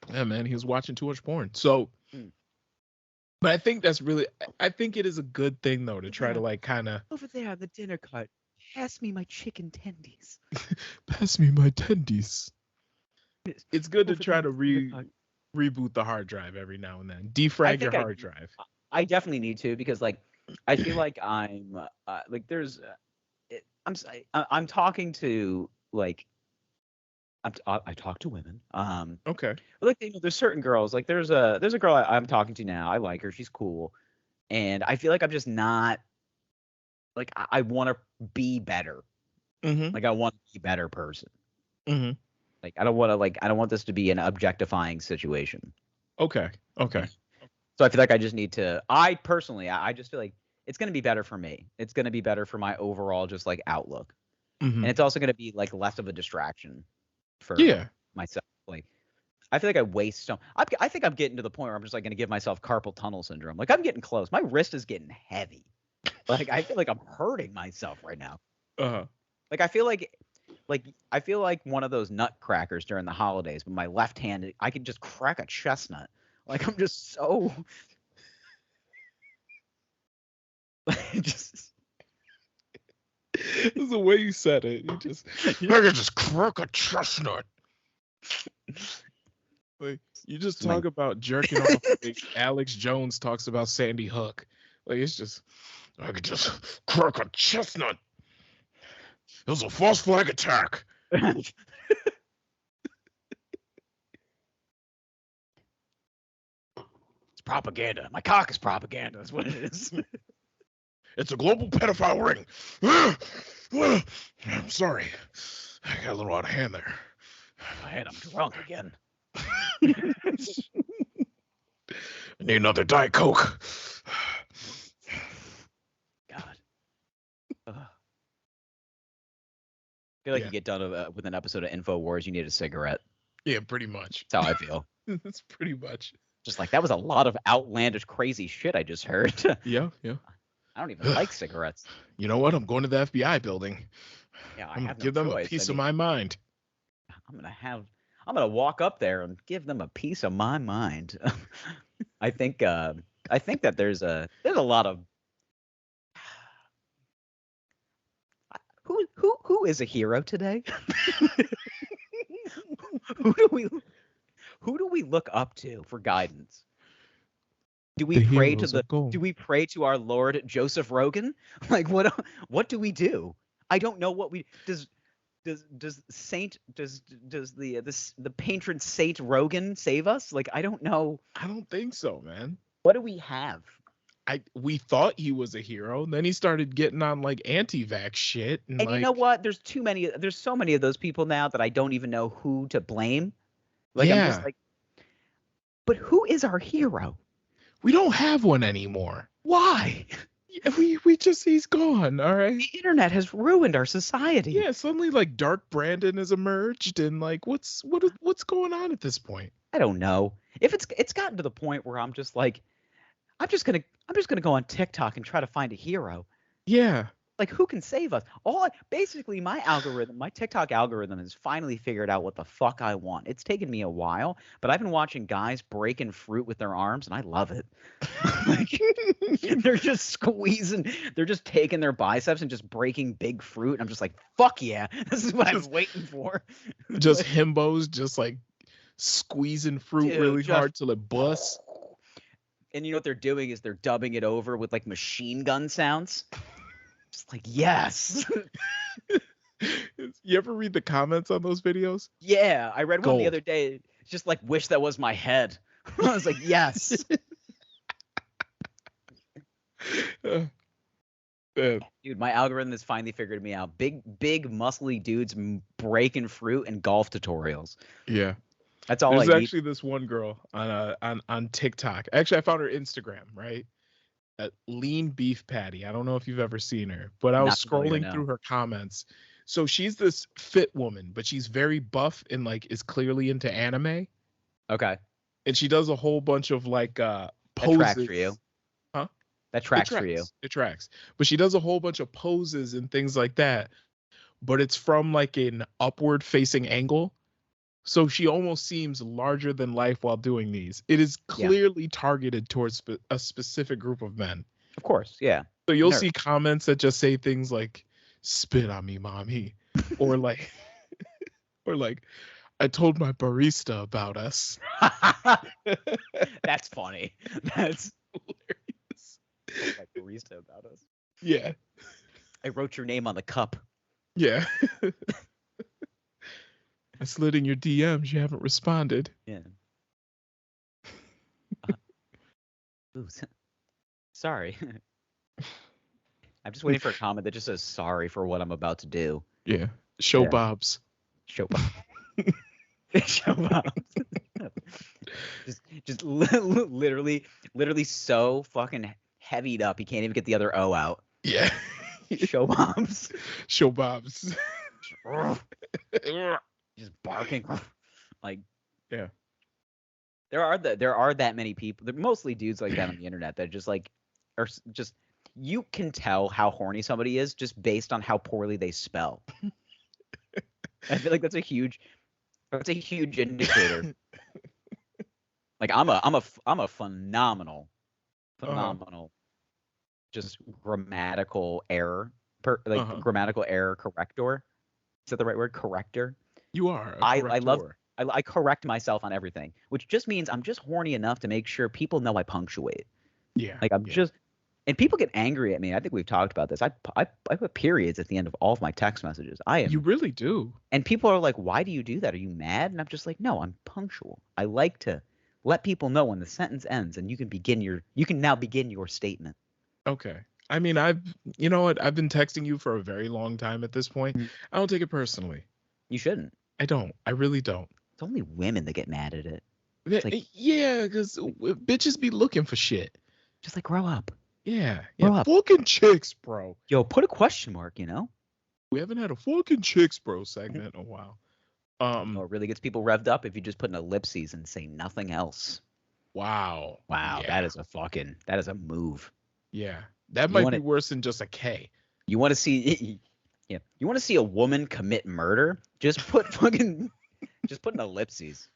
S1: Yeah, man, he was watching too much porn. So, but I think I think it is a good thing though to try to like kind of
S2: over there on the dinner cart. Pass me my chicken tendies.
S1: Pass me my tendies. It's good to try to reboot the hard drive every now and then. Defrag your hard drive.
S2: I definitely need to because like I feel like I'm like there's I'm talking to like I talk to women.
S1: Okay.
S2: Like there's certain girls. Like there's a girl I'm talking to now. I like her. She's cool. And I feel like I'm just not like I want to be better. Like I want to be a better person. Like I don't want this to be an objectifying situation.
S1: Okay.
S2: So I feel like I just need to. I personally, I just feel like it's going to be better for me. It's going to be better for my overall just like outlook, and it's also going to be like less of a distraction for myself. Like I feel like I waste so. I think I'm getting to the point where I'm just like going to give myself carpal tunnel syndrome. Like I'm getting close. My wrist is getting heavy. Like I feel like I'm hurting myself right now. Like I feel like one of those nutcrackers during the holidays, but my left hand, I could just crack a chestnut. Like I'm just so.
S1: Just the way you said it. I could just crack a chestnut. Like you just talk about jerking off. Like Alex Jones talks about Sandy Hook. Like it's just I could just crack a chestnut. It was a false flag attack.
S2: It's propaganda. My cock is propaganda. That's what it is.
S1: It's a global pedophile ring. I'm sorry. I got a little out of hand there.
S2: I'm drunk again.
S1: I need another Diet Coke.
S2: God. I feel like you get done with an episode of InfoWars, you need a cigarette.
S1: Yeah, pretty much.
S2: That's how I feel.
S1: That's pretty much.
S2: Just like that was a lot of outlandish, crazy shit I just heard.
S1: Yeah.
S2: I don't even like cigarettes.
S1: You know what? I'm going to the FBI building.
S2: Yeah,
S1: I'm gonna give them a piece of my mind.
S2: I'm gonna walk up there and give them a piece of my mind. I think that there's a lot of who is a hero today? Who do we look up to for guidance? Do we pray to our Lord Joseph Rogan? Like what do we do? I don't know what we does the patron Saint Rogan save us? Like I don't know.
S1: I don't think so, man.
S2: What do we have?
S1: We thought he was a hero, and then he started getting on like anti-vax shit. And
S2: you know what? There's so many of those people now that I don't even know who to blame. Like I'm just like, but who is our hero?
S1: We don't have one anymore.
S2: Why?
S1: He's gone. All right.
S2: The internet has ruined our society.
S1: Yeah, suddenly like Dark Brandon has emerged, and like what's going on at this point?
S2: I don't know. If it's gotten to the point where I'm just like, I'm just gonna go on TikTok and try to find a hero.
S1: Yeah.
S2: Like who can save us? Basically my TikTok algorithm has finally figured out what the fuck I want. It's taken me a while, but I've been watching guys breaking fruit with their arms, and I love it. Like they're just squeezing, they're just taking their biceps and just breaking big fruit. And I'm just like, fuck yeah, this is what I was waiting for.
S1: Just himbos, just like squeezing fruit really hard till it busts.
S2: And you know what they're doing is they're dubbing it over with like machine gun sounds. Just like, yes.
S1: You ever read the comments on those videos?
S2: Yeah, I read one the other day. Just like, wish that was my head. I was like, yes. Dude, my algorithm has finally figured me out. Big, muscly dudes breaking fruit and golf tutorials.
S1: Yeah.
S2: That's all
S1: There's actually this one girl on TikTok. Actually, I found her Instagram, right? Lean Beef Patty. I don't know if you've ever seen her, but I was scrolling through her comments. So she's this fit woman, but she's very buff and like is clearly into anime.
S2: Okay.
S1: And she does a whole bunch of like poses.
S2: That tracks for you.
S1: Huh?
S2: That tracks for you.
S1: It tracks. But she does a whole bunch of poses and things like that. But it's from like an upward facing angle. So she almost seems larger than life while doing these. It is clearly targeted towards a specific group of men.
S2: Of course, yeah.
S1: So you'll see comments that just say things like, spit on me, mommy. or like, I told my barista about us.
S2: That's funny. That's hilarious. My barista about us.
S1: Yeah.
S2: I wrote your name on the cup.
S1: Yeah. I slid in your DMs. You haven't responded.
S2: Yeah. sorry. I'm just waiting for a comment that just says sorry for what I'm about to do.
S1: Yeah. Show
S2: Yeah.
S1: Bob's.
S2: Show Bob. Show Bob. just literally so fucking heavied up he can't even get the other O out.
S1: Yeah.
S2: Show Bob's.
S1: Show Bob's.
S2: Just barking. Like,
S1: yeah.
S2: There are that many people. They're mostly dudes like that on the internet that just like are just, you can tell how horny somebody is just based on how poorly they spell. I feel like that's a huge indicator. Like I'm a phenomenal just grammatical error grammatical error corrector. Is that the right word? Corrector. You are. I correct myself on everything, which just means I'm just horny enough to make sure people know I punctuate.
S1: Yeah.
S2: Like and people get angry at me. I think we've talked about this. I put periods at the end of all of my text messages. You
S1: really do.
S2: And people are like, "Why do you do that? Are you mad?" And I'm just like, "No, I'm punctual. I like to let people know when the sentence ends, and you can now begin your statement."
S1: Okay. I mean, you know what? I've been texting you for a very long time at this point. I don't take it personally.
S2: You shouldn't.
S1: I don't. I really don't.
S2: It's only women that get mad at it.
S1: Yeah, because bitches be looking for shit.
S2: Just like, grow up.
S1: Yeah. Fucking chicks, bro.
S2: Yo, put a question mark, you know?
S1: We haven't had a fucking chicks, bro segment in a while.
S2: It really gets people revved up if you just put an ellipses and say nothing else.
S1: Wow.
S2: Yeah. That is a move.
S1: Yeah. That might be worse than just a K.
S2: You want to see yeah. You want to see a woman commit murder? Just put an ellipses.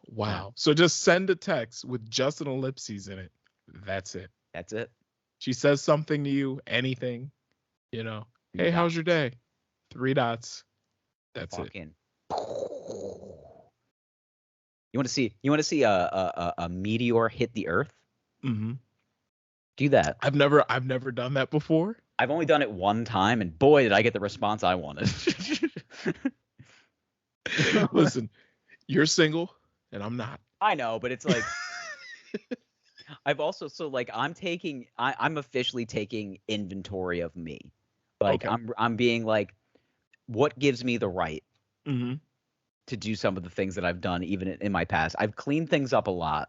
S1: Wow. Yeah. So just send a text with just an ellipses in it. That's it. She says something to you, anything, you know. Hey, how's your day? 3 dots. That's it.
S2: You want to see a meteor hit the Earth?
S1: Mm-hmm.
S2: Do that.
S1: I've never done that before.
S2: I've only done it one time, and boy, did I get the response I wanted.
S1: Listen, you're single, and I'm not.
S2: I know, but it's like I'm officially taking inventory of me. Like, okay. I'm being like, what gives me the right to do some of the things that I've done even in my past? I've cleaned things up a lot.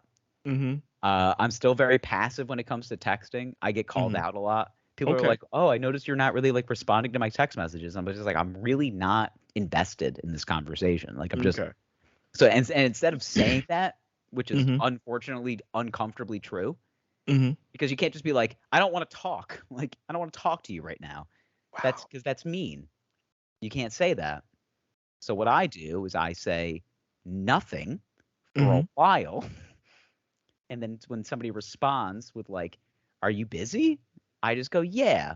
S2: I'm still very passive when it comes to texting. I get called out a lot. People are like, "Oh, I noticed you're not really like responding to my text messages." I'm just like, I'm really not invested in this conversation. Like, I'm just so and instead of saying that, which is unfortunately uncomfortably true, because you can't just be like, "I don't want to talk." Like, I don't want to talk to you right now. Wow. That's because that's mean. You can't say that. So what I do is I say nothing for a while. And then when somebody responds with like, "Are you busy?" I just go, "Yeah."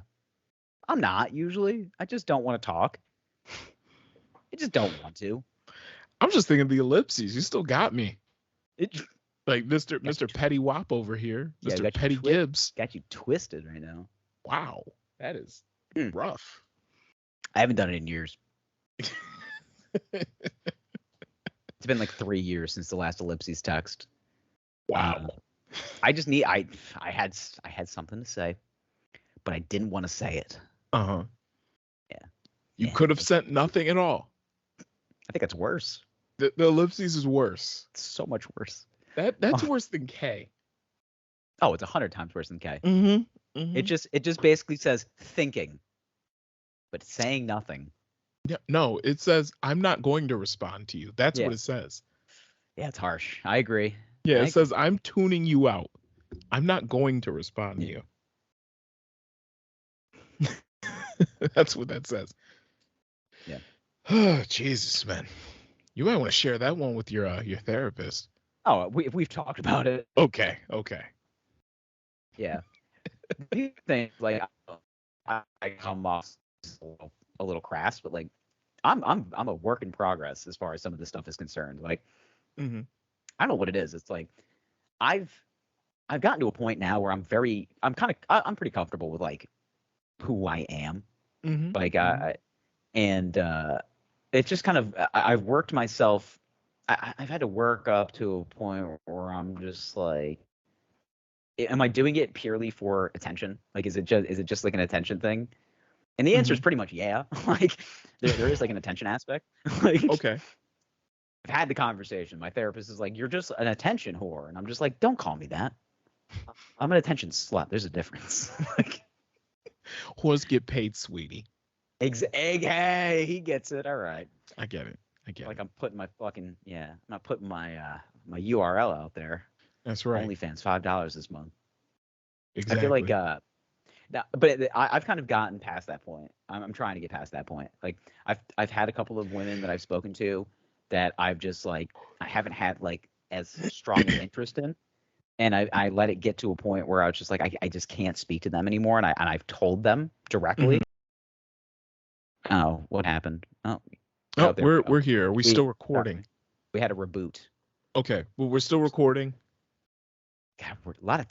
S2: I'm not usually. I just don't want to talk. I just don't want to.
S1: I'm just thinking the ellipses. You still got me. Like Mr. Petty Wop over here. Yeah, Mr. Petty Gibbs.
S2: Got you twisted right now.
S1: Wow. That is rough.
S2: I haven't done it in years. It's been like 3 years since the last ellipses text.
S1: Wow.
S2: I had something to say, but I didn't want to say it.
S1: Yeah. You
S2: Yeah.
S1: could have sent nothing at all.
S2: I think that's worse.
S1: The ellipses is worse.
S2: It's so much worse.
S1: That's worse than K.
S2: Oh, it's 100 times worse than K. It just basically says thinking, but saying nothing.
S1: Yeah, no, it says I'm not going to respond to you. That's what it says. Yeah,
S2: it's harsh. I agree.
S1: Yeah, it says I'm tuning you out. I'm not going to respond to you. That's what that says.
S2: Yeah.
S1: Oh, Jesus, man. You might want to share that one with your therapist.
S2: Oh, we've talked about it.
S1: Okay.
S2: Yeah. These things, like, I come off a little crass, but like I'm a work in progress as far as some of this stuff is concerned. Like, I don't know what it is. It's like I've gotten to a point now where I'm pretty comfortable with like who I am. Like it's just kind of I've worked myself. I've had to work up to a point where I'm just like, am I doing it purely for attention? Like, is it just like an attention thing? And the answer is pretty much yeah. Like, there is like an attention aspect. Like,
S1: Okay.
S2: I've had the conversation. My therapist is like, "You're just an attention whore," and I'm just like, "Don't call me that. I'm an attention slut. There's a difference." Like,
S1: Whores get paid, sweetie.
S2: Hey, he gets it. All right.
S1: I get it. Like
S2: I'm putting my fucking I'm not putting my my URL out there.
S1: That's right.
S2: OnlyFans $5 this month.
S1: Exactly.
S2: I feel like now, but I've kind of gotten past that point. I'm trying to get past that point. Like I've had a couple of women that I've spoken to that I've just like I haven't had like as strong an interest in, and I let it get to a point where I was just like I just can't speak to them anymore, and I've told them directly. Oh, what happened? Oh,
S1: we're here. Are we still recording?
S2: We had a reboot.
S1: Okay, well we're still recording.
S2: God, a lot of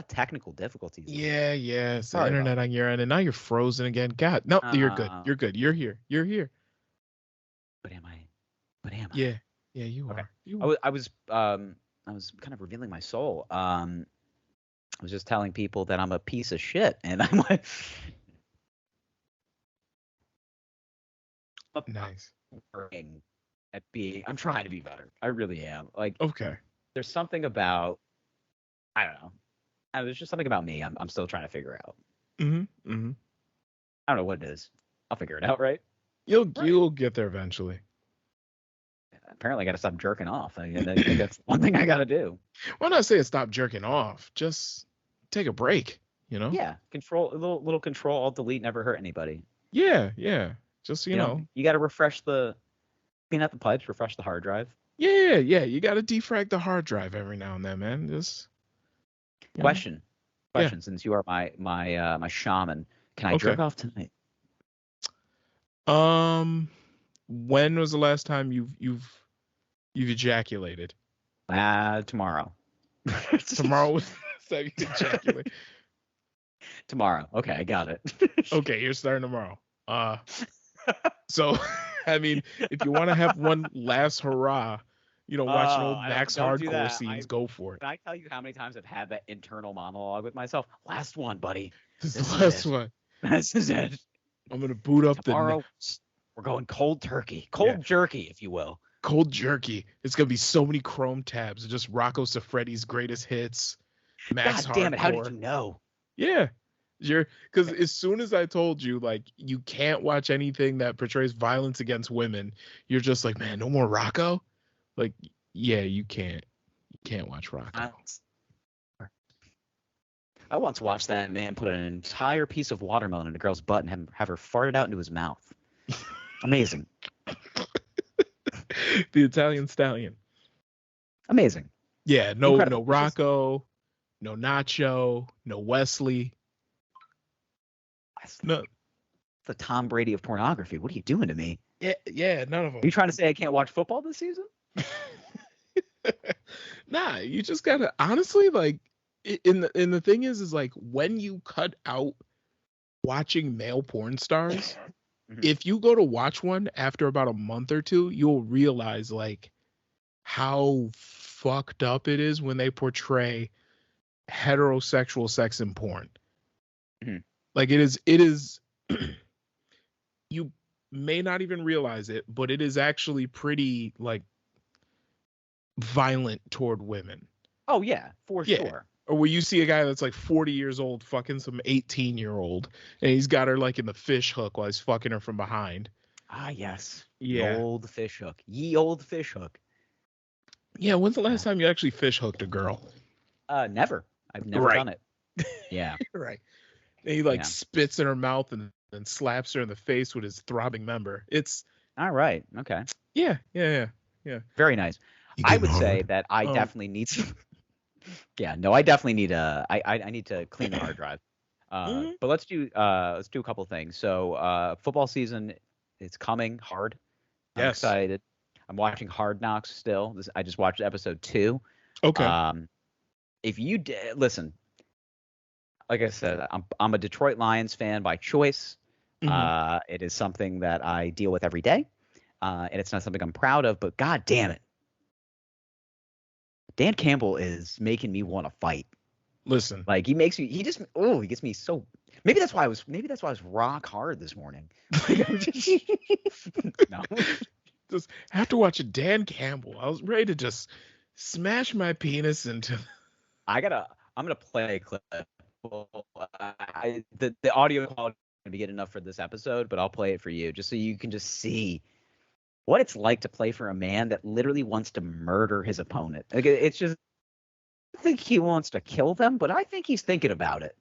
S2: technical difficulties.
S1: Yeah, it's the internet on your end, and now you're frozen again. God, no, you're good. You're good. You're here.
S2: But am I?
S1: Yeah, you
S2: okay.
S1: are.
S2: I was kind of revealing my soul. I was just telling people that I'm a piece of shit, and I'm like,
S1: nice.
S2: I'm trying to be better. I really am. Like,
S1: okay.
S2: There's something about, I don't know. There's just something about me. I'm still trying to figure out. I don't know what it is. I'll figure it out, right?
S1: You'll get there eventually.
S2: Apparently, I got to stop jerking off. I think that's one thing I got to do.
S1: Well, I'm not saying stop jerking off. Just take a break. You know?
S2: Yeah. Control a little control. Alt delete never hurt anybody.
S1: Yeah. Just you know,
S2: you got to clean out the pipes, refresh the hard drive.
S1: Yeah. You got to defrag the hard drive every now and then, man. Just
S2: question. Since you are my shaman, can I jerk off tonight?
S1: When was the last time you've ejaculated?
S2: Tomorrow.
S1: Tomorrow was the last time you ejaculated.
S2: Tomorrow. Okay, I got it.
S1: Okay, you're starting tomorrow. So I mean, if you want to have one last hurrah, watching old Max hardcore scenes, go for it.
S2: Can I tell you how many times I've had that internal monologue with myself? Last one, buddy.
S1: This is the last one.
S2: This is it.
S1: I'm gonna boot up
S2: tomorrow. We're going cold turkey, jerky, if you will.
S1: Cold jerky. It's gonna be so many Chrome tabs. Just Rocco Siffredi's greatest hits. Max
S2: God damn it! How did you know?
S1: Yeah. Because as soon as I told you, like, you can't watch anything that portrays violence against women, you're just like, man, no more Rocco. Like, yeah, you can't watch Rocco.
S2: I once watched that man put an entire piece of watermelon in a girl's butt and have her fart it out into his mouth. Amazing.
S1: The Italian stallion.
S2: Amazing.
S1: Yeah, no Rocco, no Nacho, no Wesley. No.
S2: The Tom Brady of pornography. What are you doing to me?
S1: Yeah, none of them.
S2: Are you trying to say I can't watch football this season?
S1: Nah, you just gotta honestly, like, and the thing is like, when you cut out watching male porn stars, if you go to watch one after about a month or two, you'll realize like how fucked up it is when they portray heterosexual sex in porn. Like it is you may not even realize it, but it is actually pretty like violent toward women.
S2: Oh yeah, for sure.
S1: Or where you see a guy that's like 40 years old fucking some 18-year-old and he's got her like in the fish hook while he's fucking her from behind.
S2: Ah, yes.
S1: Yeah.
S2: Ye old fish hook. Ye old fish hook.
S1: Yeah, when's the last time you actually fish hooked a girl?
S2: Never. I've never done it. Yeah.
S1: Right. And he like spits in her mouth and slaps her in the face with his throbbing member. It's
S2: all right. Okay.
S1: Yeah.
S2: Very nice. I would say that I definitely need some. Yeah, no, I definitely need I need to clean the hard drive. But let's do a couple of things. So football season is coming hard. I'm excited. I'm watching Hard Knocks still. I just watched episode 2.
S1: Okay.
S2: If you listen, like I said, I'm a Detroit Lions fan by choice. It is something that I deal with every day, and it's not something I'm proud of. But God damn it, Dan Campbell is making me want to fight.
S1: Listen.
S2: Like he gets me so. Maybe that's why I was rock hard this morning. No.
S1: Just after watching Dan Campbell, I was ready to just smash my penis into.
S2: I'm gonna play a clip. The audio quality is gonna be good enough for this episode, but I'll play it for you just so you can just see what it's like to play for a man that literally wants to murder his opponent. Like, it's just, I think he wants to kill them, but I think he's thinking about it.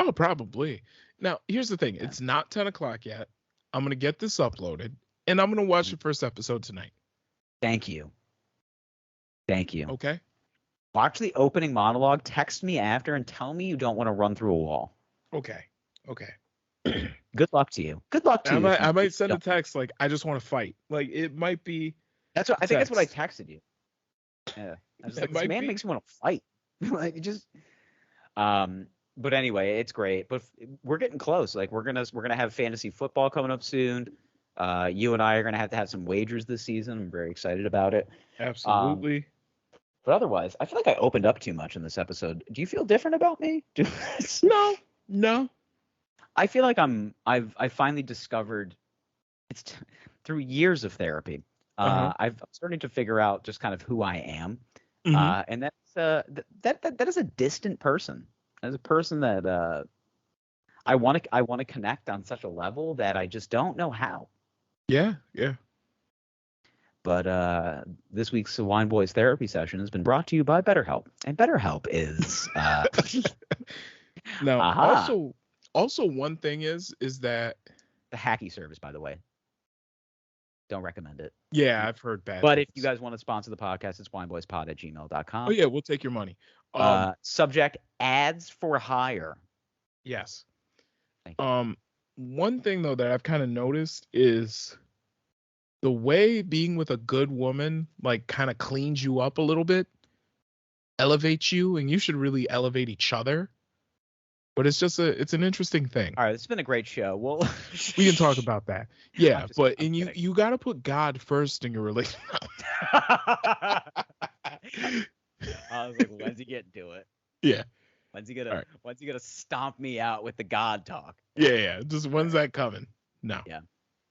S1: Oh, probably. Now, here's the thing. Yeah. It's not 10 o'clock yet. I'm going to get this uploaded, and I'm going to watch the first episode tonight.
S2: Thank you.
S1: Okay?
S2: Watch the opening monologue. Text me after and tell me you don't want to run through a wall.
S1: Okay.
S2: Good luck to you.
S1: I might send a text like, I just want to fight. Like, it might be.
S2: I think that's what I texted you. Yeah. I was like, this man makes me want to fight. Like, just. But anyway, it's great. But we're getting close. Like, we're gonna have fantasy football coming up soon. You and I are gonna have to have some wagers this season. I'm very excited about it.
S1: Absolutely.
S2: But otherwise, I feel like I opened up too much in this episode. Do you feel different about me?
S1: No.
S2: I feel like I finally discovered it's through years of therapy. I'm starting to figure out just kind of who I am, and that's that is a distant person. As a person that I want to connect on such a level that I just don't know how.
S1: Yeah.
S2: But this week's Wine Boys therapy session has been brought to you by BetterHelp, and BetterHelp is
S1: now also one thing is that
S2: the hacky service, by the way. Don't recommend it.
S1: Yeah, I've heard bad.
S2: But if you guys want to sponsor the podcast, it's wineboyspod@gmail.com.
S1: Oh yeah, we'll take your money.
S2: Subject: ads for hire.
S1: Yes.
S2: Thank you.
S1: One thing though that I've kind of noticed is the way being with a good woman like kind of cleans you up a little bit, elevates you, and you should really elevate each other. But it's an interesting thing.
S2: All right, it's been a great show. Well,
S1: we can talk about that. Yeah, you got to put God first in your relationship.
S2: I was like, when's he getting to it?
S1: Yeah.
S2: When's he gonna stomp me out with the God talk?
S1: Yeah. Just when's that coming? No.
S2: Yeah.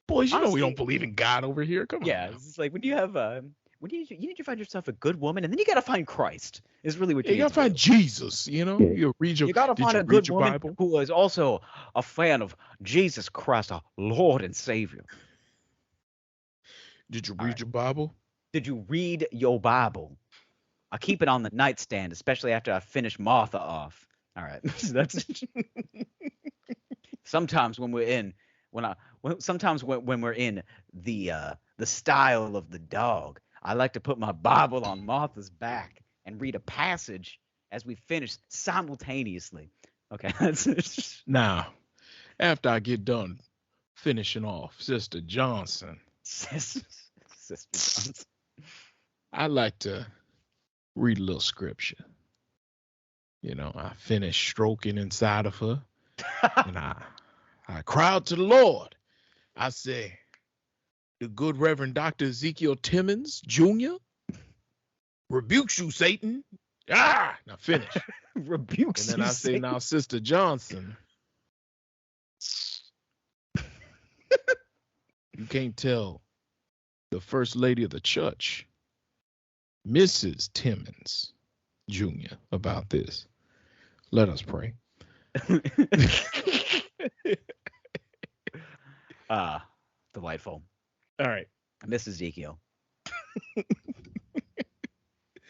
S1: Boys, honestly, know we don't believe in God over here. Come on.
S2: Yeah, it's just like when you have you need to find yourself a good woman, and then you gotta find Christ. Is really what you gotta
S1: find Jesus. You know, you gotta
S2: find a good woman who is also a fan of Jesus Christ, our Lord and Savior.
S1: Did you read your Bible?
S2: Did you read your Bible? I keep it on the nightstand, especially after I finish Martha off. All right, that's sometimes when we're in the style of the dog, I like to put my Bible on Martha's back and read a passage as we finish simultaneously. Okay.
S1: Now, after I get done finishing off Sister Johnson, I like to read a little scripture. You know, I finish stroking inside of her, and I cry out to the Lord. I say, the good Reverend Dr. Ezekiel Timmons Jr. rebukes you, Satan. Now finish.
S2: Rebukes you,
S1: and then I say, now, Sister Johnson, you can't tell the First Lady of the Church, Mrs. Timmons Jr., about this. Let us pray.
S2: Delightful.
S1: All right.
S2: Miss Ezekiel.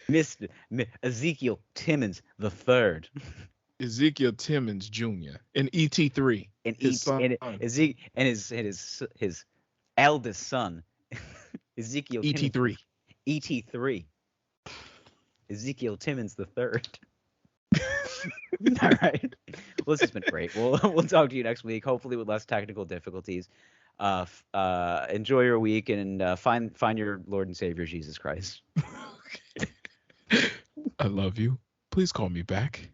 S2: Miss Ezekiel Timmons the Third.
S1: Ezekiel Timmons Jr. and ET3.
S2: And his eldest son, Ezekiel
S1: ET3.
S2: ET3. Ezekiel Timmons the Third. All right. Well, this has been great. We'll talk to you next week, hopefully with less technical difficulties. Enjoy your week and find your Lord and Savior Jesus Christ.
S1: I love you. Please call me back.